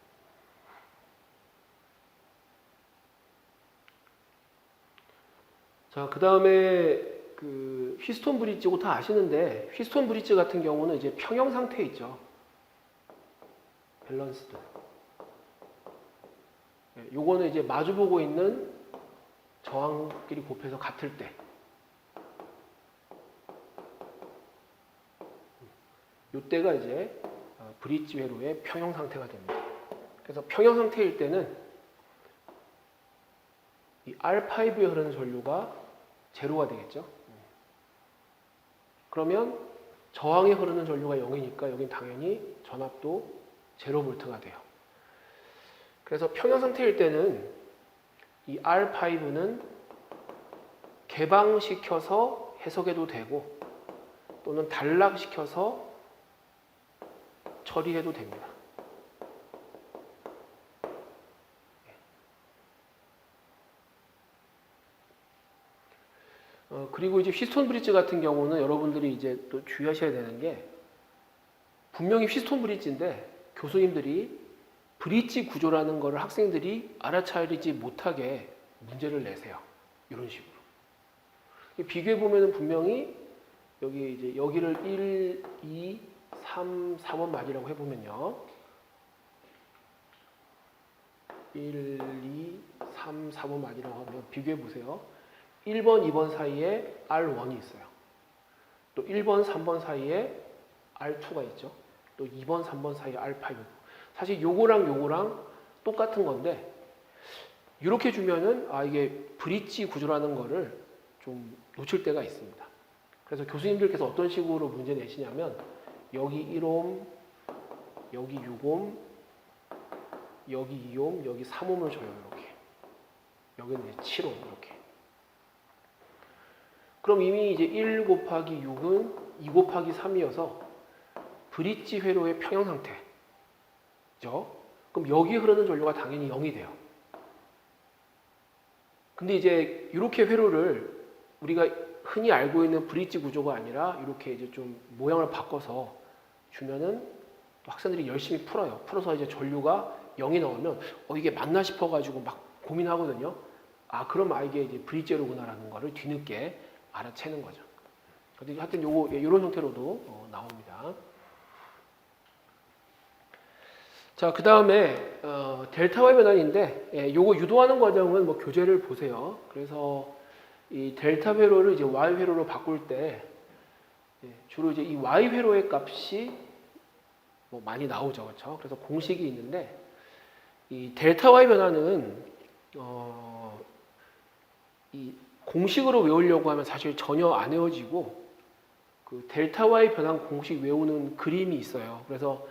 자, 그 다음에 그 휘스톤 브릿지고 다 아시는데 휘스톤 브릿지 같은 경우는 이제 평형 상태에 있죠. 밸런스드. 요거는 이제 마주보고 있는 저항끼리 곱해서 같을 때. 요때가 이제 브릿지 회로의 평형 상태가 됩니다. 그래서 평형 상태일 때는 이 R5에 흐르는 전류가 제로가 되겠죠. 그러면 저항에 흐르는 전류가 0이니까 여긴 당연히 전압도 0V가 돼요. 그래서 평형 상태일 때는 이 R5는 개방시켜서 해석해도 되고 또는 단락시켜서 처리해도 됩니다. 그리고 이제 휘스톤 브릿지 같은 경우는 여러분들이 이제 또 주의하셔야 되는 게 분명히 휘스톤 브릿지인데 교수님들이 브릿지 구조라는 거를 학생들이 알아차리지 못하게 문제를 내세요. 이런 식으로. 비교해 보면은 분명히 여기 이제 여기를 1, 2, 3, 4번 맞이라고 해보면요. 1, 2, 3, 4번 맞이라고 하면 비교해 보세요. 1번, 2번 사이에 R1이 있어요. 또 1번, 3번 사이에 R2가 있죠. 또 2번, 3번 사이에 R5. 사실 요거랑 똑같은 건데 이렇게 주면은 이게 브릿지 구조라는 거를 좀 놓칠 때가 있습니다. 그래서 교수님들께서 어떤 식으로 문제 내시냐면 여기 1옴, 여기 6옴, 여기 2옴, 여기 3옴을 줘요. 이렇게. 여기는 이제 7옴 이렇게. 그럼 이미 이제 1 곱하기 6은 2 곱하기 3이어서 브릿지 회로의 평형 상태죠. 그럼 여기 흐르는 전류가 당연히 0이 돼요. 근데 이제 이렇게 회로를 우리가 흔히 알고 있는 브릿지 구조가 아니라 이렇게 이제 좀 모양을 바꿔서 주면은 또 학생들이 열심히 풀어요. 풀어서 이제 전류가 0이 나오면 이게 맞나 싶어가지고 막 고민하거든요. 그럼 이게 이제 브릿지 회로구나라는 거를 뒤늦게 알아채는 거죠. 근데 하여튼 이런 형태로도 나옵니다. 자, 그 다음에 델타 Y 변환인데 요거 유도하는 과정은 뭐 교재를 보세요. 그래서 이 델타 회로를 이제 Y 회로로 바꿀 때 주로 이제 이 Y 회로의 값이 뭐 많이 나오죠, 그렇죠? 그래서 공식이 있는데 이 델타 Y 변환은 이 공식으로 외우려고 하면 사실 전혀 안 외워지고 그 델타 Y 변환 공식 외우는 그림이 있어요. 그래서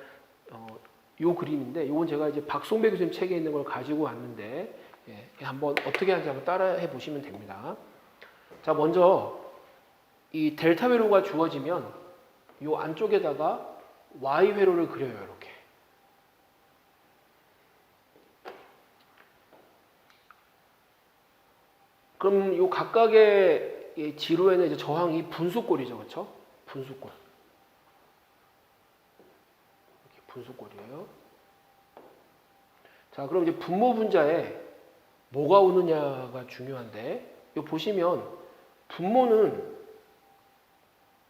요 그림인데 요건 제가 이제 박송배 교수님 책에 있는 걸 가지고 왔는데 한번 어떻게 하는지 한번 따라해 보시면 됩니다. 자, 먼저 이 델타 회로가 주어지면 요 안쪽에다가 Y 회로를 그려요. 이렇게. 그럼 요 각각의 지로에는 이제 저항이 분수꼴이죠. 그렇죠? 분수꼴. 이렇게 분수꼴이에요. 자, 그럼 이제 분모 분자에 뭐가 오느냐가 중요한데 요 보시면 분모는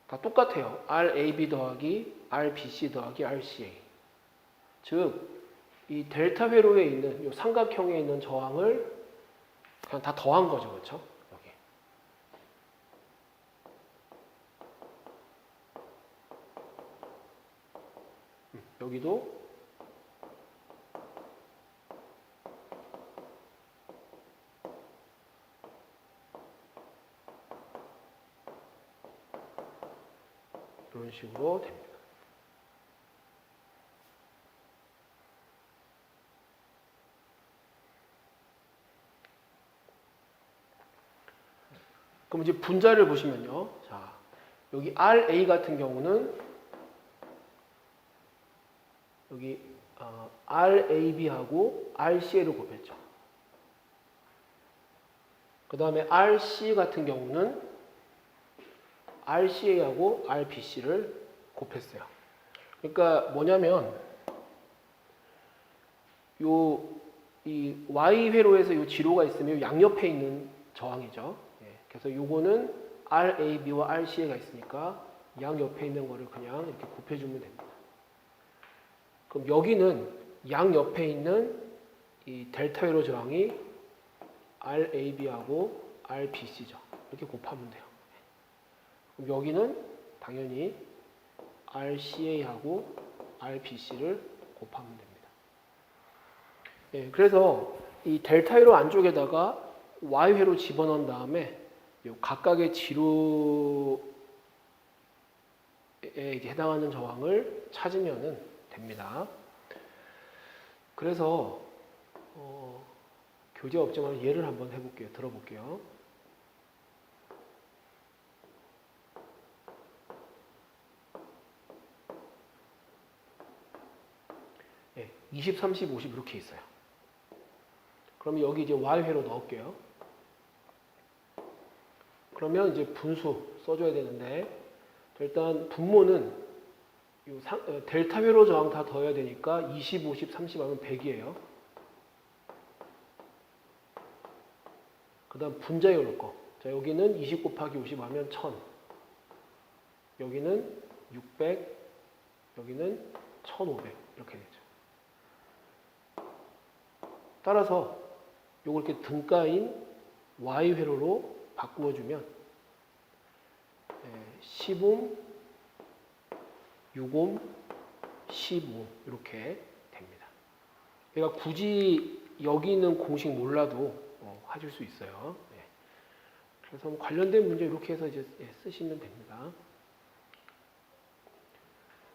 다 똑같아요. RAB 더하기 RBC 더하기 RCA. 즉, 이 델타 회로에 있는 이 삼각형에 있는 저항을 그냥 다 더한 거죠. 그렇죠? 여기. 여기도 이런 식으로 됩니다. 그럼 이제 분자를 보시면요. 자, 여기 RA 같은 경우는 여기 RAB하고 RCA를 곱했죠. 그 다음에 RC 같은 경우는 RCA하고 RBC를 곱했어요. 그러니까 뭐냐면 이 Y 회로에서 요 지로가 있으면 양옆에 있는 저항이죠. 그래서 요거는 RAB와 RCA가 있으니까 양옆에 있는 거를 그냥 이렇게 곱해주면 됩니다. 그럼 여기는 양옆에 있는 이 델타 회로 저항이 RAB하고 RBC죠. 이렇게 곱하면 돼요. 그럼 여기는 당연히 RCA하고 RBC를 곱하면 됩니다. 그래서 이 델타 회로 안쪽에다가 Y 회로 집어넣은 다음에 각각의 지로에 해당하는 저항을 찾으면 됩니다. 그래서 교재 없지만 예를 한번 해볼게요. 들어볼게요. 20, 30, 50 이렇게 있어요. 그러면 여기 이제 Y회로 넣을게요. 그러면 이제 분수 써줘야 되는데 일단 분모는 델타 회로 저항 다 더해야 되니까 20, 50, 30 하면 100이에요. 그 다음 분자에 오를 거. 자, 여기는 20 곱하기 50 하면 1000. 여기는 600, 여기는 1500 이렇게 되죠. 따라서 요걸 이렇게 등가인 Y 회로로 바꾸어주면 10옴, 6옴, 15옴 이렇게 됩니다. 그러니까 굳이 여기 있는 공식 몰라도 하실 수 있어요. 그래서 관련된 문제 이렇게 해서 이제 쓰시면 됩니다.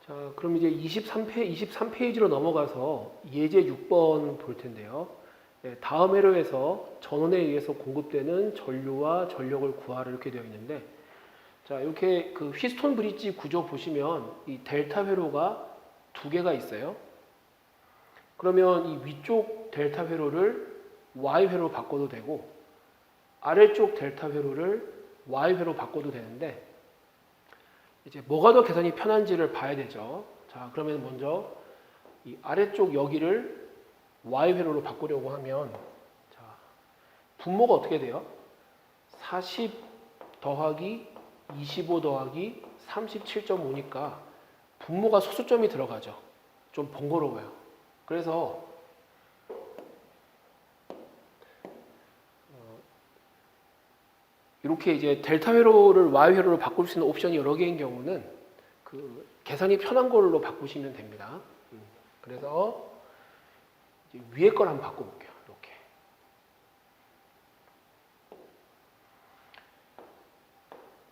자, 그럼 이제 23페이지로 넘어가서 예제 6번 볼 텐데요. 다음 회로에서 전원에 의해서 공급되는 전류와 전력을 구하라 이렇게 되어 있는데, 자, 이렇게 그 휘스톤 브릿지 구조 보시면 이 델타 회로가 두 개가 있어요. 그러면 이 위쪽 델타 회로를 Y 회로로 바꿔도 되고, 아래쪽 델타 회로를 Y 회로 바꿔도 되는데, 이제 뭐가 더 계산이 편한지를 봐야 되죠. 자, 그러면 먼저 이 아래쪽 여기를 Y 회로로 바꾸려고 하면, 자, 분모가 어떻게 돼요? 40 더하기 25 더하기 37.5니까 분모가 소수점이 들어가죠. 좀 번거로워요. 그래서 이렇게 이제 델타 회로를 Y 회로로 바꿀 수 있는 옵션이 여러 개인 경우는 그 계산이 편한 걸로 바꾸시면 됩니다. 그래서 이제 위에 걸 한번 바꿔볼게요. 이렇게.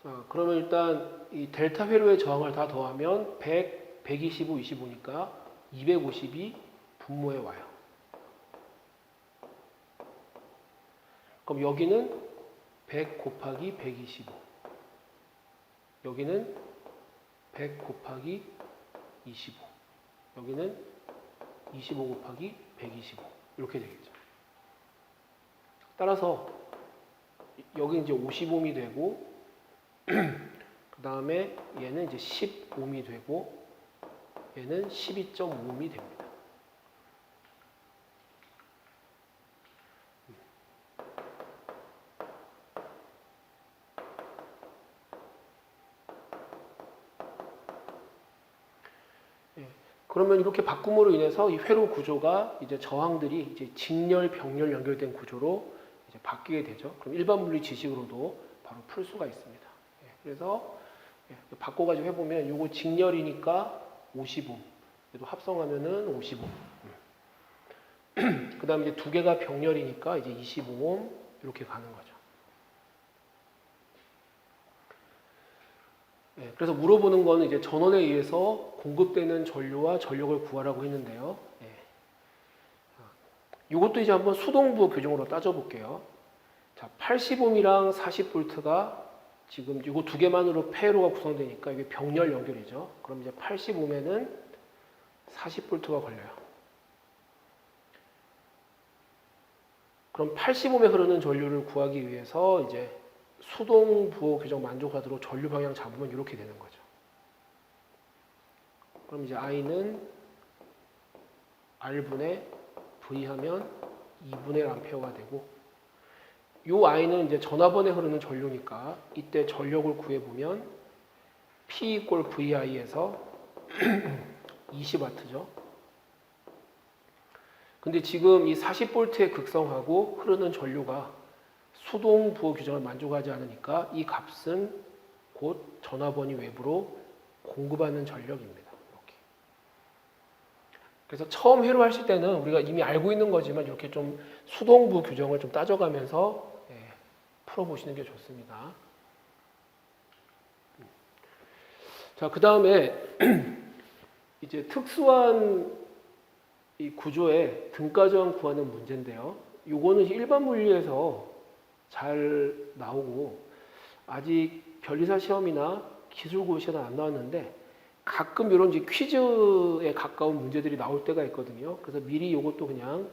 자, 그러면 일단 이 델타 회로의 저항을 다 더하면 100, 125, 25니까 250이 분모에 와요. 그럼 여기는 100 곱하기 125. 여기는 100 곱하기 25. 여기는 25 곱하기 125. 이렇게 되겠죠. 따라서 여기 이제 50옴이 되고, 그 다음에 얘는 이제 10옴이 되고, 얘는 12.5옴이 됩니다. 그러면 이렇게 바꿈으로 인해서 이 회로 구조가 이제 저항들이 이제 직렬, 병렬 연결된 구조로 이제 바뀌게 되죠. 그럼 일반 물리 지식으로도 바로 풀 수가 있습니다. 그래서 바꿔가지고 해보면 요거 직렬이니까 50옴, 얘도 합성하면은 50옴. 그 다음에 이제 두 개가 병렬이니까 이제 25옴 이렇게 가는 거죠. 그래서 물어보는 거는 이제 전원에 의해서 공급되는 전류와 전력을 구하라고 했는데요. 이것도 이제 한번 수동부 규정으로 따져볼게요. 자, 80옴이랑 40V가 지금 이거 두 개만으로 폐로가 구성되니까 이게 병렬 연결이죠. 그럼 이제 80옴에는 40V가 걸려요. 그럼 80옴에 흐르는 전류를 구하기 위해서 이제 수동 부호 규정 만족하도록 전류 방향 잡으면 이렇게 되는 거죠. 그럼 이제 I는 R분의 V 하면 2분의 1 암페어가 되고, 요 I는 이제 전화번에 흐르는 전류니까 이때 전력을 구해보면 P 이꼴 VI에서 20W죠. 근데 지금 이 40V에 극성하고 흐르는 전류가 수동 부호 규정을 만족하지 않으니까 이 값은 곧 전화번이 외부로 공급하는 전력입니다. 이렇게. 그래서 처음 회로하실 때는 우리가 이미 알고 있는 거지만 이렇게 좀 수동 부호 규정을 좀 따져가면서 풀어보시는 게 좋습니다. 자, 그 다음에 이제 특수한 이 구조의 등가저항 구하는 문제인데요. 요거는 일반 물리에서 잘 나오고 아직 변리사 시험이나 기술고시 시험 안 나왔는데 가끔 이런 이제 퀴즈에 가까운 문제들이 나올 때가 있거든요. 그래서 미리 이것도 그냥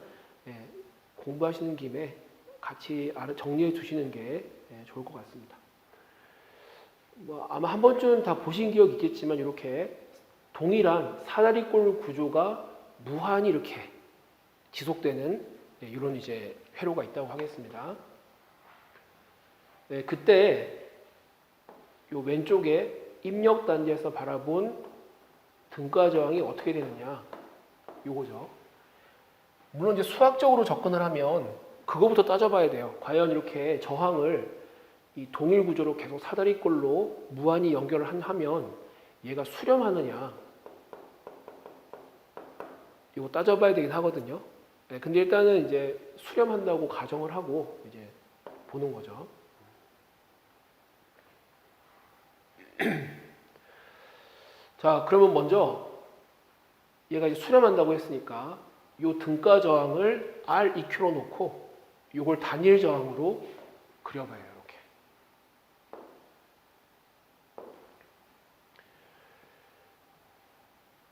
공부하시는 김에 같이 정리해 두시는 게 좋을 것 같습니다. 뭐 아마 한 번쯤 다 보신 기억 있겠지만 이렇게 동일한 사다리꼴 구조가 무한히 이렇게 지속되는 이런 이제 회로가 있다고 하겠습니다. 네, 그때 요 왼쪽에 입력 단지에서 바라본 등가 저항이 어떻게 되느냐, 요거죠. 물론 이제 수학적으로 접근을 하면 그거부터 따져봐야 돼요. 과연 이렇게 저항을 이 동일 구조로 계속 사다리꼴로 무한히 연결을 하면 얘가 수렴하느냐, 이거 따져봐야 되긴 하거든요. 네, 근데 일단은 이제 수렴한다고 가정을 하고 이제 보는 거죠. 자, 그러면 먼저 얘가 이제 수렴한다고 했으니까 이 등가 저항을 REQ로 놓고 이걸 단일 저항으로 그려봐요. 이렇게.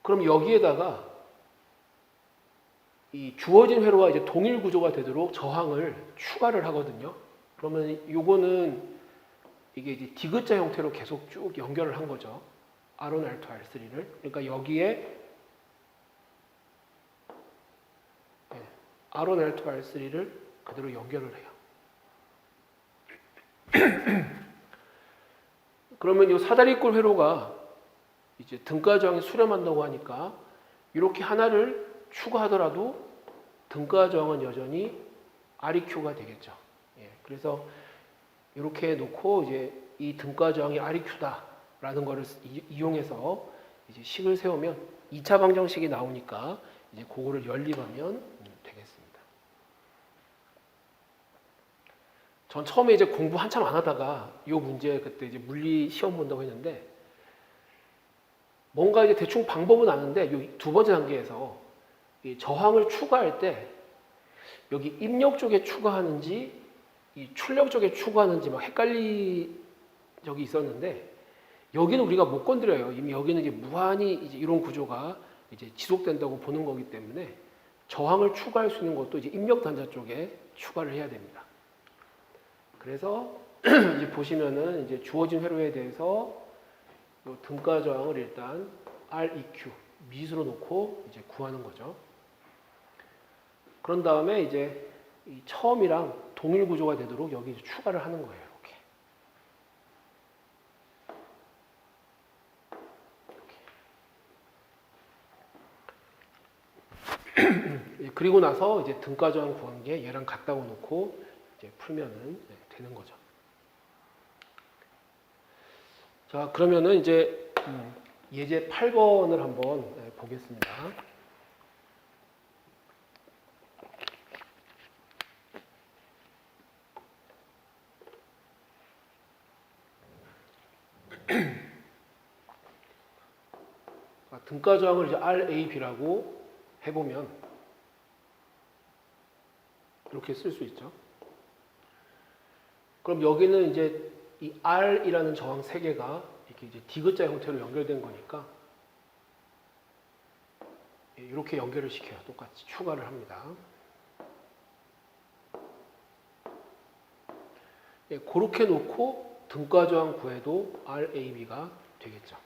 그럼 여기에다가 이 주어진 회로와 이제 동일 구조가 되도록 저항을 추가를 하거든요. 그러면 요거는 이게 이제 디귿자 형태로 계속 쭉 연결을 한 거죠. R1, R2, R3를. 그러니까 여기에 R1, R2, R3를 그대로 연결을 해요. 그러면 이 사다리꼴 회로가 이제 등가 저항이 수렴한다고 하니까 이렇게 하나를 추가하더라도 등가 저항은 여전히 REQ가 되겠죠. 예, 그래서 이렇게 놓고 이제 이 등가 저항이 REQ다라는 것을 이용해서 이제 식을 세우면 2차 방정식이 나오니까 이제 그거를 연립하면 되겠습니다. 전 처음에 이제 공부 한참 안 하다가 이 문제 그때 이제 물리 시험 본다고 했는데 뭔가 이제 대충 방법은 아는데 이 두 번째 단계에서 이 저항을 추가할 때 여기 입력 쪽에 추가하는지 이 출력 쪽에 추가하는지 막 헷갈리 적이 있었는데 여기는 우리가 못 건드려요. 이미 여기는 이제 무한히 이제 이런 구조가 이제 지속된다고 보는 거기 때문에 저항을 추가할 수 있는 것도 이제 입력 단자 쪽에 추가를 해야 됩니다. 그래서 이제 보시면은 이제 주어진 회로에 대해서 요 등가 저항을 일단 REQ 미수로 놓고 이제 구하는 거죠. 그런 다음에 이제 이 처음이랑 동일 구조가 되도록 여기 추가를 하는 거예요. 이렇게. 그리고 나서 이제 등가 저항 구한 게 얘랑 같다고 놓고 이제 풀면은 되는 거죠. 자, 그러면은 이제 예제 8번을 한번 보겠습니다. 등가 저항을 이제 RAB라고 해보면 이렇게 쓸 수 있죠. 그럼 여기는 이제 이 R이라는 저항 세 개가 이렇게 이제 디귿자 형태로 연결된 거니까 이렇게 연결을 시켜요. 똑같이 추가를 합니다. 그렇게 놓고 등가 저항 구해도 RAB가 되겠죠.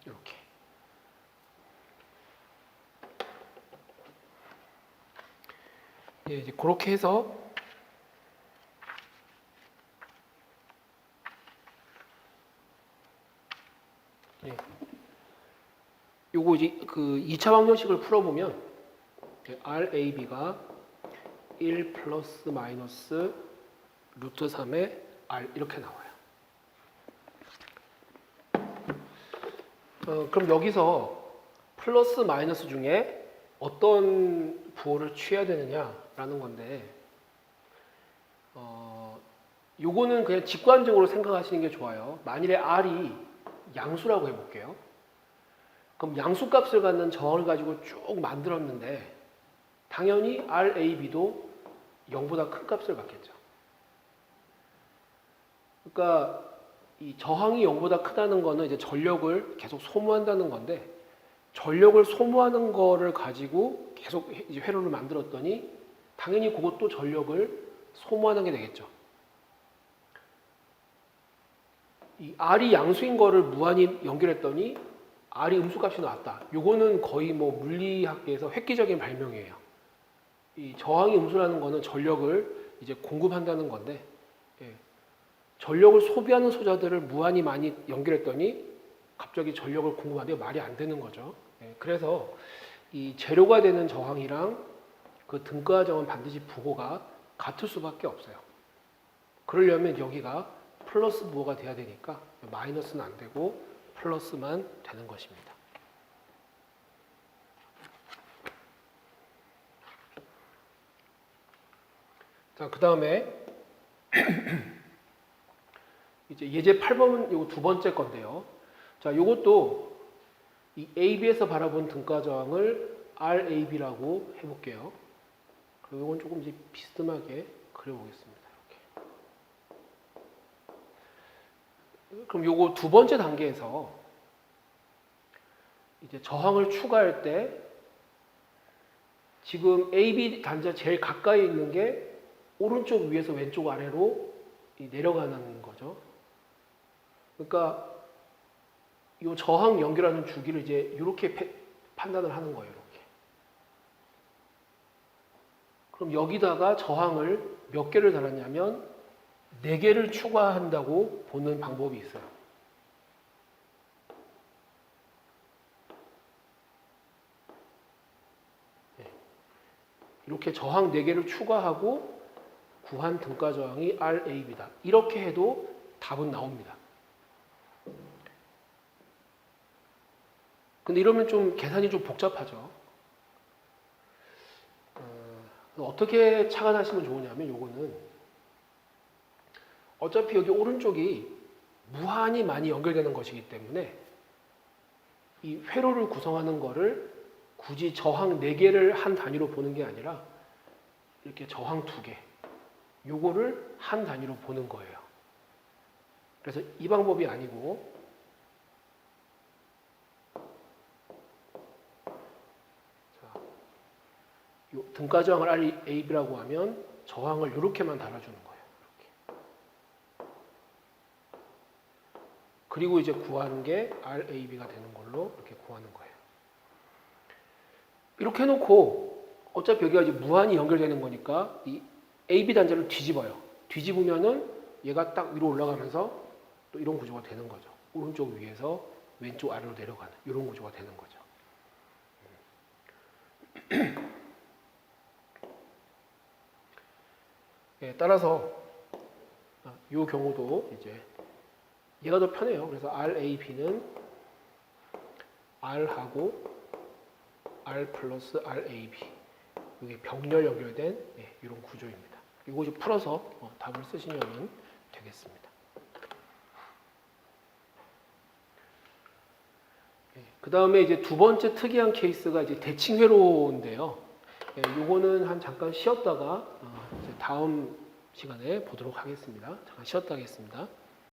이렇게. 이제 그렇게 해서 요거 이제 그 2차 방정식을 풀어보면 RAB가 1 플러스 마이너스 루트 3의 R 이렇게 나와요. 그럼 여기서 플러스 마이너스 중에 어떤 부호를 취해야 되느냐라는 건데 요거는 그냥 직관적으로 생각하시는 게 좋아요. 만일에 R이 양수라고 해볼게요. 그럼 양수값을 갖는 저항을 가지고 쭉 만들었는데 당연히 RAB도 0보다 큰 값을 갖겠죠. 그러니까 이 저항이 0보다 크다는 거는 이제 전력을 계속 소모한다는 건데 전력을 소모하는 거를 가지고 계속 이제 회로를 만들었더니 당연히 그것도 전력을 소모하는 게 되겠죠. 이 R이 양수인 거를 무한히 연결했더니 R이 음수값이 나왔다. 요거는 거의 뭐 물리학계에서 획기적인 발명이에요. 이 저항이 음수라는 거는 전력을 이제 공급한다는 건데, 예. 전력을 소비하는 소자들을 무한히 많이 연결했더니 갑자기 전력을 공급하는데 말이 안 되는 거죠. 예. 그래서 이 재료가 되는 저항이랑 그 등가 저항은 반드시 부호가 같을 수밖에 없어요. 그러려면 여기가 플러스 부호가 돼야 되니까 마이너스는 안 되고 플러스만 되는 것입니다. 자, 그 다음에 이제 예제 8번은 요거 두 번째 건데요. 자, 요것도 이 AB에서 바라본 등가 저항을 RAB라고 해볼게요. 그리고 이건 조금 이제 비스듬하게 그려보겠습니다. 이렇게. 그럼 요거 두 번째 단계에서 이제 저항을 추가할 때 지금 AB 단자 제일 가까이 있는 게 오른쪽 위에서 왼쪽 아래로 내려가는 거죠. 그러니까 이 저항 연결하는 주기를 이제 이렇게 판단을 하는 거예요. 이렇게. 그럼 여기다가 저항을 몇 개를 달았냐면 4개를 추가한다고 보는 방법이 있어요. 이렇게 저항 4개를 추가하고 구한 등가 저항이 RAB다. 이렇게 해도 답은 나옵니다. 근데 이러면 좀 계산이 좀 복잡하죠. 어떻게 착안하시면 좋으냐면 요거는 어차피 여기 오른쪽이 무한히 많이 연결되는 것이기 때문에 이 회로를 구성하는 거를 굳이 저항 4개를 한 단위로 보는 게 아니라 이렇게 저항 2개 요거를 한 단위로 보는 거예요. 그래서 이 방법이 아니고 자, 요 등가 저항을 RAB라고 하면 저항을 이렇게만 달아주는 거예요. 이렇게. 그리고 이제 구하는 게 RAB가 되는 걸로 이렇게 구하는 거예요. 이렇게 해놓고 어차피 여기가 이제 무한히 연결되는 거니까 이 AB 단자를 뒤집어요. 뒤집으면은 얘가 딱 위로 올라가면서 또 이런 구조가 되는 거죠. 오른쪽 위에서 왼쪽 아래로 내려가는 이런 구조가 되는 거죠. 예, 따라서 이 경우도 이제 얘가 더 편해요. 그래서 RAB는 R하고 R 플러스 RAB 이게 병렬 연결된 이런 구조입니다. 이거 좀 풀어서 답을 쓰시면 되겠습니다. 그 다음에 이제 두 번째 특이한 케이스가 이제 대칭 회로인데요. 요거는 한 잠깐 쉬었다가 이제 다음 시간에 보도록 하겠습니다. 잠깐 쉬었다 하겠습니다.